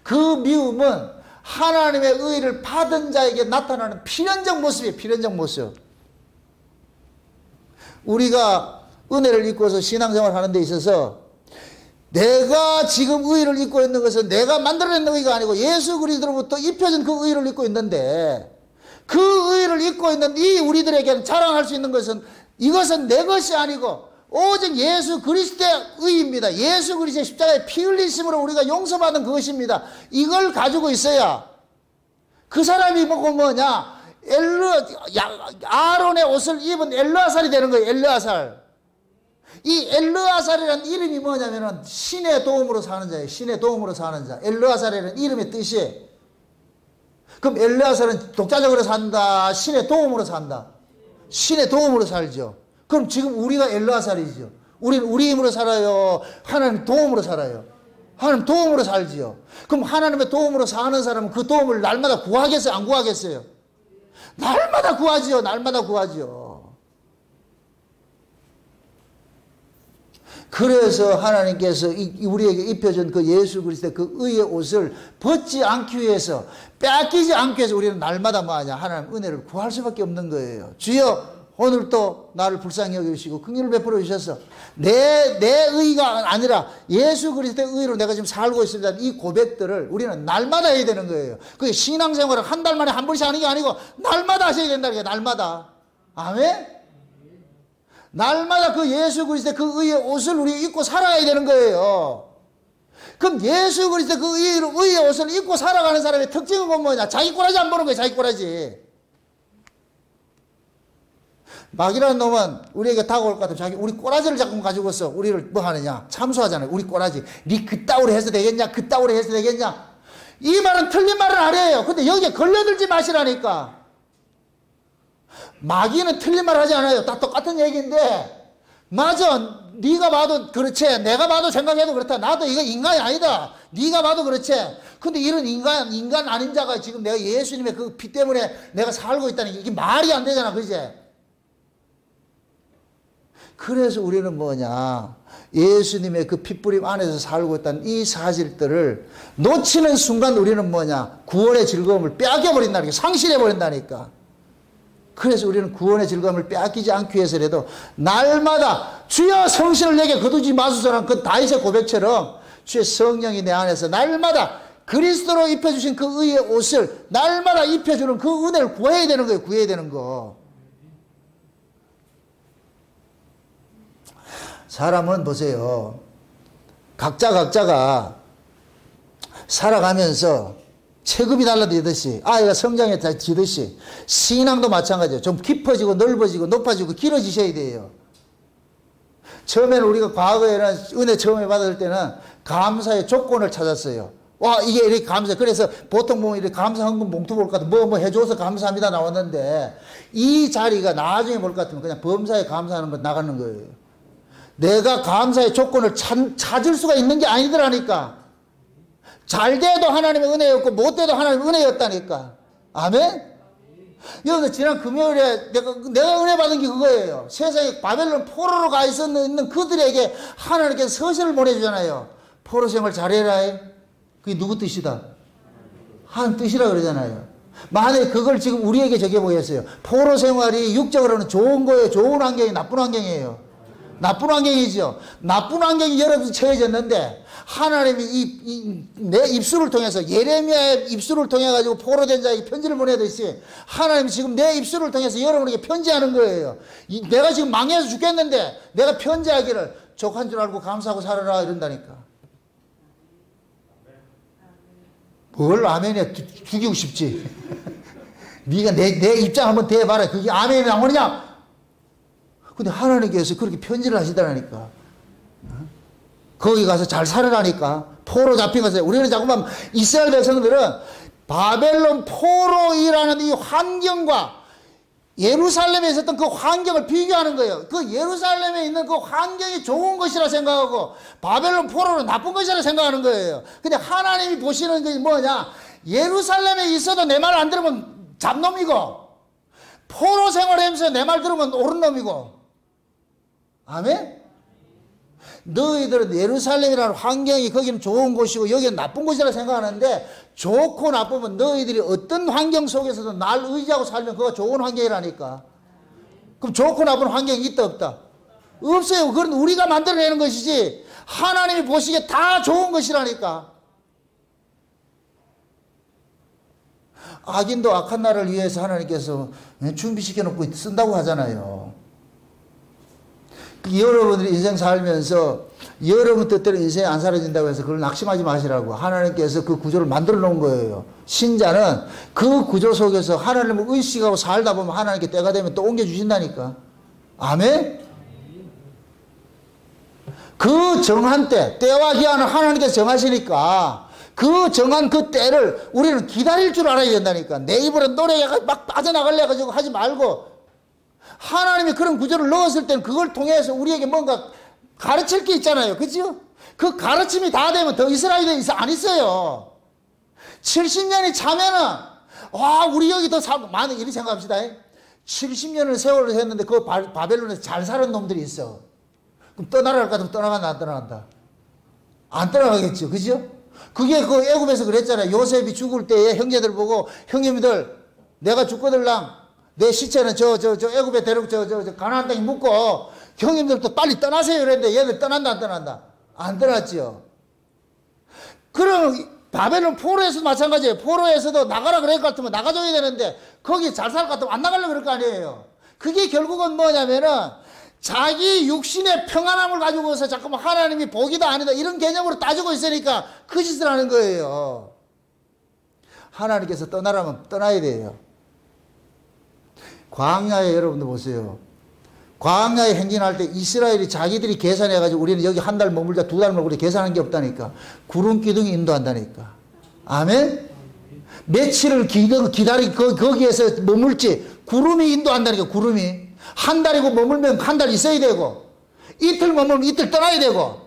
그 미움은 하나님의 의를 받은 자에게 나타나는 필연적 모습이에요. 필연적 모습. 우리가 은혜를 입고서 신앙생활 하는 데 있어서 내가 지금 의를 입고 있는 것은 내가 만들어낸 의가 아니고 예수 그리스도로부터 입혀진 그 의를 입고 있는데, 그 의를 입고 있는 이 우리들에게는 자랑할 수 있는 것은, 이것은 내 것이 아니고 오직 예수 그리스도의 의입니다. 예수 그리스도의 십자가의 피 흘리심으로 우리가 용서받은 그것입니다. 이걸 가지고 있어야 그 사람이 뭐냐? 아론의 옷을 입은 엘르아살이 되는 거예요. 엘르아살. 이 엘르아살이라는 이름이 뭐냐면은 신의 도움으로 사는 자예요. 신의 도움으로 사는 자. 엘르아살이라는 이름의 뜻이. 그럼 엘르아살은 독자적으로 산다? 신의 도움으로 산다? 신의 도움으로 살죠. 그럼 지금 우리가 엘르아살이죠. 우리는 우리 힘으로 살아요? 하나님 도움으로 살아요? 하나님 도움으로 살지요. 그럼 하나님의 도움으로 사는 사람은 그 도움을 날마다 구하겠어요? 안 구하겠어요? 날마다 구하지요. 날마다 구하지요. 그래서 하나님께서 우리에게 입혀준 그 예수 그리스도의 그 의의 옷을 벗지 않기 위해서, 뺏기지 않기 위해서 우리는 날마다 뭐하냐? 하나님 은혜를 구할 수밖에 없는 거예요. 주여, 오늘도 나를 불쌍히 여기시고 긍휼을 베풀어 주셔서 내 의가 아니라 예수 그리스도의 의로 내가 지금 살고 있습니다. 이 고백들을 우리는 날마다 해야 되는 거예요. 그게 신앙생활을 한 달 만에 한 번씩 하는 게 아니고 날마다 하셔야 된다는 거예요. 날마다. 아멘? 날마다 그 예수 그리스도의 그 의의 옷을 우리 입고 살아야 되는 거예요. 그럼 예수 그리스도의 그 의의 옷을 입고 살아가는 사람의 특징은 뭐냐? 자기 꼬라지 안 보는 거예요. 자기 꼬라지. 마귀라는 놈은 우리에게 다가올 것 같으면 자기 우리 꼬라지를 자꾸 가지고서 우리를 뭐 하느냐? 참수하잖아요. 우리 꼬라지. 니 그따위로 해서 되겠냐? 그따위로 해서 되겠냐? 이 말은 틀린 말은 아니에요. 근데 여기에 걸려들지 마시라니까. 마귀는 틀린 말 하지 않아요. 다 똑같은 얘기인데, 맞아. 네가 봐도 그렇지. 내가 봐도 생각해도 그렇다. 나도 이거 인간이 아니다. 네가 봐도 그렇지. 근데 이런 인간 아닌 자가 지금 내가 예수님의 그 피 때문에 내가 살고 있다는 게 이게 말이 안 되잖아. 그지? 그래서 우리는 뭐냐? 예수님의 그 핏부림 안에서 살고 있다는 이 사실들을 놓치는 순간 우리는 뭐냐? 구원의 즐거움을 빼앗겨버린다니까. 상실해버린다니까. 그래서 우리는 구원의 즐거움을 빼앗기지 않기 위해서라도 날마다 주여 성신을 내게 거두지 마소서라는 그 다윗의 고백처럼 주의 성령이 내 안에서 날마다 그리스도로 입혀주신 그 의의 옷을 날마다 입혀주는 그 은혜를 구해야 되는 거예요. 구해야 되는 거. 사람은 보세요. 각자가 살아가면서 체급이 달라지듯이, 아이가 성장해지듯이 신앙도 마찬가지예요. 좀 깊어지고 넓어지고 높아지고 길어지셔야 돼요. 처음에는 우리가 과거에는 은혜 처음에 받을 때는 감사의 조건을 찾았어요. 와, 이게 이렇게 감사. 그래서 보통 보면 이렇게 감사 헌금 봉투 볼 것 같으면 뭐 해줘서 감사합니다 나왔는데, 이 자리가 나중에 볼 것 같으면 그냥 범사에 감사하는 거 나가는 거예요. 내가 감사의 조건을 찾을 수가 있는 게 아니더라니까. 잘 돼도 하나님의 은혜였고 못 돼도 하나님의 은혜였다니까. 아멘? 여기서 지난 금요일에 내가 은혜 받은 게 그거예요. 세상에 바벨론 포로로 가 있는 그들에게 하나님께서 서신을 보내주잖아요. 포로 생활 잘해라. 그게 누구 뜻이다? 하나님 뜻이라 그러잖아요. 만약에 그걸 지금 우리에게 적용보겠어요. 포로 생활이 육적으로는 좋은 거예요? 좋은 환경이 나쁜 환경이에요? 나쁜 환경이죠. 나쁜 환경이 여러분 처해졌는데 하나님이 내 입술을 통해서, 예레미야의 입술을 통해 가지고 포로된 자에게 편지를 보내듯이 하나님이 지금 내 입술을 통해서 여러분에게 편지하는 거예요. 내가 지금 망해서 죽겠는데 내가 편지하기를 족한 줄 알고 감사하고 살아라 이런다니까. 뭘 아멘이야. 죽이고 싶지. 네가 내 입장 한번 대봐라. 그게 아멘이 나오느냐? 근데 하나님께서 그렇게 편지를 하시더라니까. 거기 가서 잘 살아라니까. 포로 잡힌 것을. 우리는 자꾸만 이스라엘 백성들은 바벨론 포로이라는 이 환경과 예루살렘에 있었던 그 환경을 비교하는 거예요. 그 예루살렘에 있는 그 환경이 좋은 것이라 생각하고 바벨론 포로는 나쁜 것이라 생각하는 거예요. 근데 하나님이 보시는 게 뭐냐? 예루살렘에 있어도 내 말 안 들으면 잡놈이고, 포로 생활하면서 내 말 들으면 옳은 놈이고. 아멘? 너희들은 예루살렘이라는 환경이 거기는 좋은 곳이고 여기는 나쁜 곳이라 생각하는데, 좋고 나쁘면 너희들이 어떤 환경 속에서도 날 의지하고 살면 그거 좋은 환경이라니까. 그럼 좋고 나쁜 환경이 있다 없다? 없어요. 그건 우리가 만들어내는 것이지 하나님이 보시기에 다 좋은 것이라니까. 악인도 악한 날을 위해서 하나님께서 준비시켜 놓고 쓴다고 하잖아요. 여러분들이 인생 살면서 여러분 뜻대로 인생이 안 사라진다고 해서 그걸 낙심하지 마시라고 하나님께서 그 구조를 만들어 놓은 거예요. 신자는 그 구조 속에서 하나님을 의식하고 살다 보면 하나님께 때가 되면 또 옮겨주신다니까. 아멘? 그 정한 때와 기한을 하나님께서 정하시니까 그 정한 그 때를 우리는 기다릴 줄 알아야 된다니까. 내 입으로 노래가 막 빠져나가려 가지고 하지 말고 하나님이 그런 구조를 넣었을 때는 그걸 통해서 우리에게 뭔가 가르칠 게 있잖아요. 그죠? 그 가르침이 다 되면 더 이스라엘에 안 있어요. 70년이 차면은, 와, 우리 여기 더 많은, 이렇게 생각합시다. 70년을 세월을 했는데 그 바벨론에서 잘 사는 놈들이 있어. 그럼 떠나라 할 것 같으면 떠나간다, 안 떠나간다? 안 떠나가겠죠. 그죠? 그게 그 애굽에서 그랬잖아요. 요셉이 죽을 때에 형제들 보고, 형님들, 내가 죽거들랑 내 시체는 저 애굽에 데리고 저 가나안 땅에 묻고, 형님들도 빨리 떠나세요. 그랬는데 얘들 떠난다, 안 떠난다? 안 떠났지요. 그럼 바벨론 포로에서도 마찬가지예요. 포로에서도 나가라 그럴 것 같으면 나가줘야 되는데 거기 잘 살 것 같으면 안 나가려고 그럴 거 아니에요. 그게 결국은 뭐냐면은 자기 육신의 평안함을 가지고서 자꾸만 하나님이 복이다 아니다 이런 개념으로 따지고 있으니까 그 짓을 하는 거예요. 하나님께서 떠나라면 떠나야 돼요. 광야에 여러분들 보세요. 광야에 행진할 때 이스라엘이 자기들이 계산해가지고 우리는 여기 한 달 머물자 두 달 머물자 계산한 게 없다니까. 구름 기둥이 인도한다니까. 아멘? 며칠을 기다리고 거기에서 머물지 구름이 인도한다니까. 구름이. 한 달이고 머물면 한 달 있어야 되고 이틀 머물면 이틀 떠나야 되고.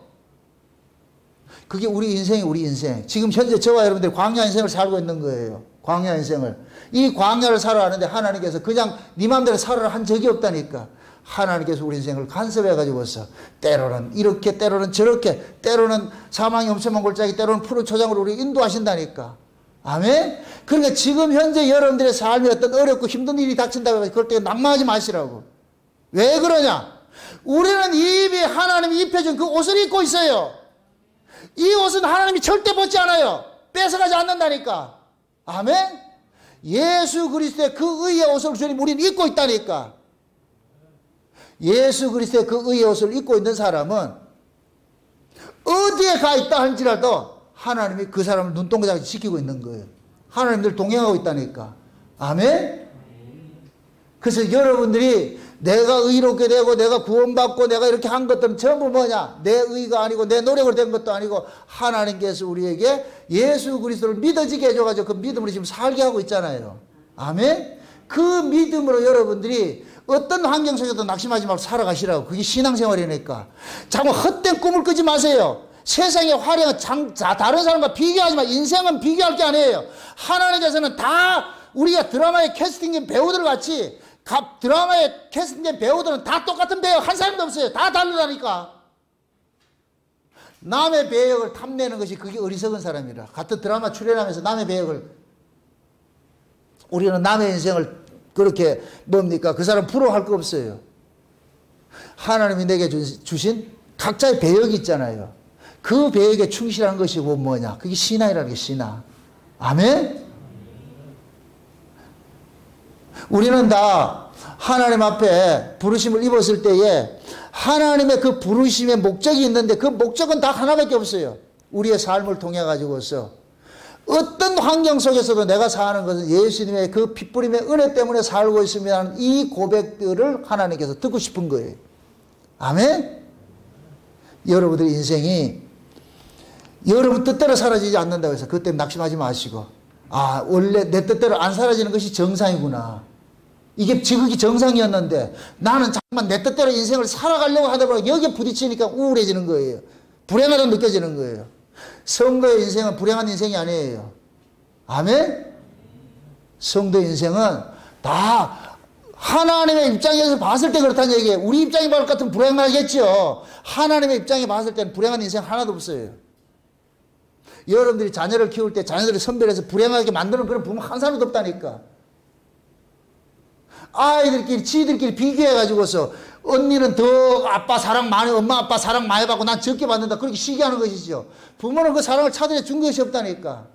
그게 우리 인생이 우리 인생. 지금 현재 저와 여러분들이 광야 인생을 살고 있는 거예요. 광야 인생을. 이 광야를 살아가는데 하나님께서 그냥 네 맘대로 살아라 한 적이 없다니까. 하나님께서 우리 인생을 간섭해가지고서 때로는 이렇게 때로는 저렇게 때로는 사망이 엄청난 골짜기 때로는 푸른 초장으로 우리 인도하신다니까. 아멘? 그러니까 지금 현재 여러분들의 삶에 어떤 어렵고 힘든 일이 닥친다고 해서 그럴 때 낙망하지 마시라고. 왜 그러냐? 우리는 이 입에 하나님이 입혀준 그 옷을 입고 있어요. 이 옷은 하나님이 절대 벗지 않아요. 뺏어가지 않는다니까. 아멘? 예수 그리스도의 그 의의 옷을 주님 우리는 입고 있다니까. 예수 그리스도의 그 의의 옷을 입고 있는 사람은 어디에 가 있다 할지라도 하나님이 그 사람을 눈동자같이 지키고 있는 거예요. 하나님들 동행하고 있다니까. 아멘? 그래서 여러분들이 내가 의롭게 되고 내가 구원받고 내가 이렇게 한 것들은 전부 뭐냐? 내 의가 아니고 내 노력으로 된 것도 아니고 하나님께서 우리에게 예수 그리스도를 믿어지게 해줘가지고 그 믿음으로 지금 살게 하고 있잖아요. 아멘? 그 믿음으로 여러분들이 어떤 환경 속에도 낙심하지 말고 살아가시라고. 그게 신앙생활이니까. 자꾸 헛된 꿈을 꾸지 마세요. 세상의 화려한 다른 사람과 비교하지 마. 인생은 비교할 게 아니에요. 하나님께서는 다 우리가 드라마에 캐스팅된 배우들 같이 드라마에 캐스팅된 배우들은 다 똑같은 배우 한 사람도 없어요. 다 다르다니까. 남의 배역을 탐내는 것이 그게 어리석은 사람이라. 같은 드라마 출연하면서 남의 배역을 우리는 남의 인생을 그렇게 뭡니까? 그 사람 부러워할 거 없어요. 하나님이 내게 주신 각자의 배역이 있잖아요. 그 배역에 충실한 것이 뭐냐? 그게 신앙이라는 게 신앙. 아멘? 우리는 다 하나님 앞에 부르심을 입었을 때에 하나님의 그 부르심의 목적이 있는데 그 목적은 다 하나밖에 없어요. 우리의 삶을 통해 가지고서 어떤 환경 속에서도 내가 사는 것은 예수님의 그 핏부림의 은혜 때문에 살고 있습니다. 이 고백들을 하나님께서 듣고 싶은 거예요. 아멘? 여러분들의 인생이 여러분 뜻대로 사라지지 않는다고 해서 그것 때문에 낙심하지 마시고 아 원래 내 뜻대로 안 사라지는 것이 정상이구나. 이게 지극히 정상이었는데 나는 잠깐만 내 뜻대로 인생을 살아가려고 하다 보니까 여기에 부딪히니까 우울해지는 거예요. 불행하다고 느껴지는 거예요. 성도의 인생은 불행한 인생이 아니에요. 아멘? 성도의 인생은 다 하나님의 입장에서 봤을 때 그렇다는 얘기예요. 우리 입장에 봤을 것 같으면 불행하겠죠. 하나님의 입장에 봤을 때는 불행한 인생 하나도 없어요. 여러분들이 자녀를 키울 때 자녀들을 선별해서 불행하게 만드는 그런 부모 한 사람도 없다니까. 아이들끼리 지들끼리 비교해가지고서 언니는 더 아빠 사랑 많이 엄마 아빠 사랑 많이 받고 난 적게 받는다 그렇게 시기하는 것이죠. 부모는 그 사랑을 차들여 준 것이 없다니까.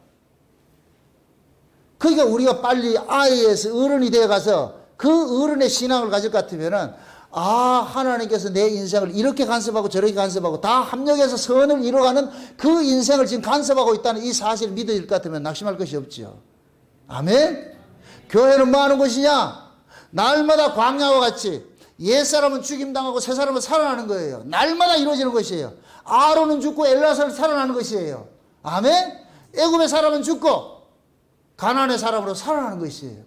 그러니까 우리가 빨리 아이에서 어른이 되어가서 그 어른의 신앙을 가질 것 같으면은 아 하나님께서 내 인생을 이렇게 간섭하고 저렇게 간섭하고 다 합력해서 선을 이루어가는 그 인생을 지금 간섭하고 있다는 이 사실을 믿어질 것 같으면 낙심할 것이 없죠. 아멘? 교회는 뭐 하는 것이냐? 날마다 광야와 같이 옛사람은 죽임당하고 새사람은 살아나는 거예요. 날마다 이루어지는 것이에요. 아론은 죽고 엘라사는 살아나는 것이에요. 아멘? 애굽의 사람은 죽고 가나안의 사람으로 살아나는 것이에요.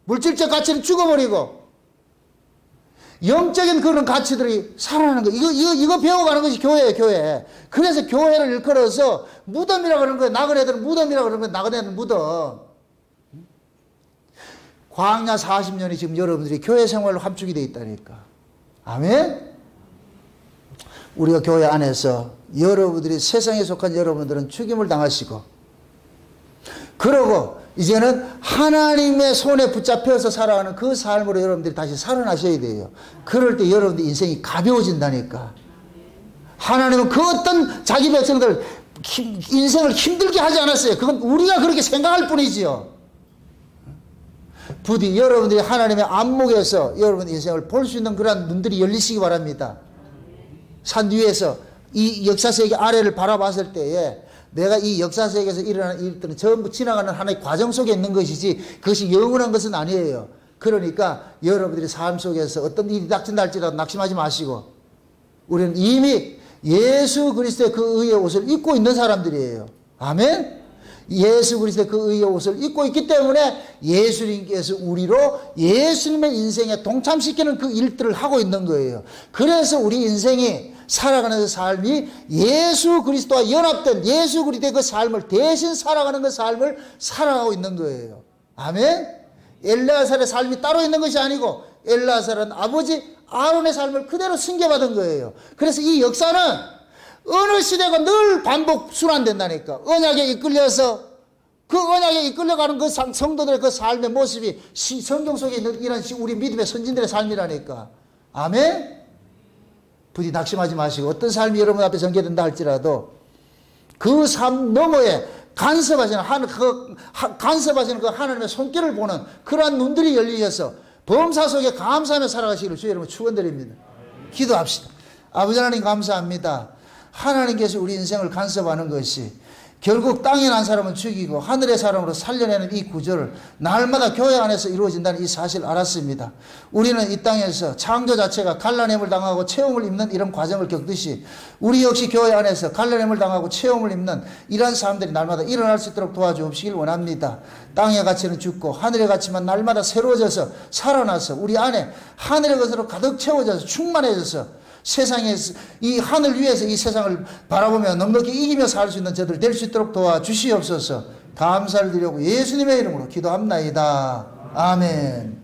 물질적 가치는 죽어버리고 영적인 그런 가치들이 살아나는 거. 이거 배워가는 것이 교회예요, 교회. 그래서 교회를 일컬어서 무덤이라고 그러는 거예요. 나그네 애들은 무덤이라고 그러는 거예요. 나그네 애들은 무덤. 광야 40년이 지금 여러분들이 교회 생활로 함축이 되어 있다니까. 아멘? 우리가 교회 안에서 여러분들이 세상에 속한 여러분들은 죽임을 당하시고, 그러고 이제는 하나님의 손에 붙잡혀서 살아가는 그 삶으로 여러분들이 다시 살아나셔야 돼요. 그럴 때 여러분들 인생이 가벼워진다니까. 하나님은 그 어떤 자기 백성들 인생을 힘들게 하지 않았어요. 그건 우리가 그렇게 생각할 뿐이지요. 부디 여러분들이 하나님의 안목에서 여러분 인생을 볼 수 있는 그런 눈들이 열리시기 바랍니다. 산 위에서 이 역사세계 아래를 바라봤을 때에 내가 이 역사세계에서 일어나는 일들은 전부 지나가는 하나의 과정 속에 있는 것이지 그것이 영원한 것은 아니에요. 그러니까 여러분들이 삶 속에서 어떤 일이 닥친다 할지라도 낙심하지 마시고, 우리는 이미 예수 그리스도의 그 의의 옷을 입고 있는 사람들이에요. 아멘? 예수 그리스도의 그 의의 옷을 입고 있기 때문에 예수님께서 우리로 예수님의 인생에 동참시키는 그 일들을 하고 있는 거예요. 그래서 우리 인생이 살아가는 삶이 예수 그리스도와 연합된 예수 그리스도의 그 삶을 대신 살아가는 그 삶을 살아가고 있는 거예요. 아멘? 엘레아살의 삶이 따로 있는 것이 아니고 엘레아살은 아버지 아론의 삶을 그대로 승계받은 거예요. 그래서 이 역사는 어느 시대가 늘 반복 순환된다니까. 언약에 이끌려서 그 언약에 이끌려가는 그 성도들의 그 삶의 모습이 성경 속에 있는 이런 우리 믿음의 선진들의 삶이라니까. 아멘? 부디 낙심하지 마시고 어떤 삶이 여러분 앞에 전개된다 할지라도 그 삶 너머에 간섭하시는 그 하나님의 손길을 보는 그러한 눈들이 열리셔서 범사 속에 감사하며 살아가시기를 주의 이름으로 축원드립니다. 기도합시다. 아버지 하나님 감사합니다. 하나님께서 우리 인생을 간섭하는 것이 결국 땅에 난 사람은 죽이고 하늘의 사람으로 살려내는 이 구조를 날마다 교회 안에서 이루어진다는 이 사실을 알았습니다. 우리는 이 땅에서 창조 자체가 갈라냄을 당하고 체험을 입는 이런 과정을 겪듯이 우리 역시 교회 안에서 갈라냄을 당하고 체험을 입는 이러한 사람들이 날마다 일어날 수 있도록 도와주옵시길 원합니다. 땅의 가치는 죽고 하늘의 가치만 날마다 새로워져서 살아나서 우리 안에 하늘의 것으로 가득 채워져서 충만해져서 세상에서 이 하늘 위에서 이 세상을 바라보며 넉넉히 이기며 살 수 있는 저들 될 수 있도록 도와주시옵소서. 감사를 드리고 예수님의 이름으로 기도합나이다. 아멘.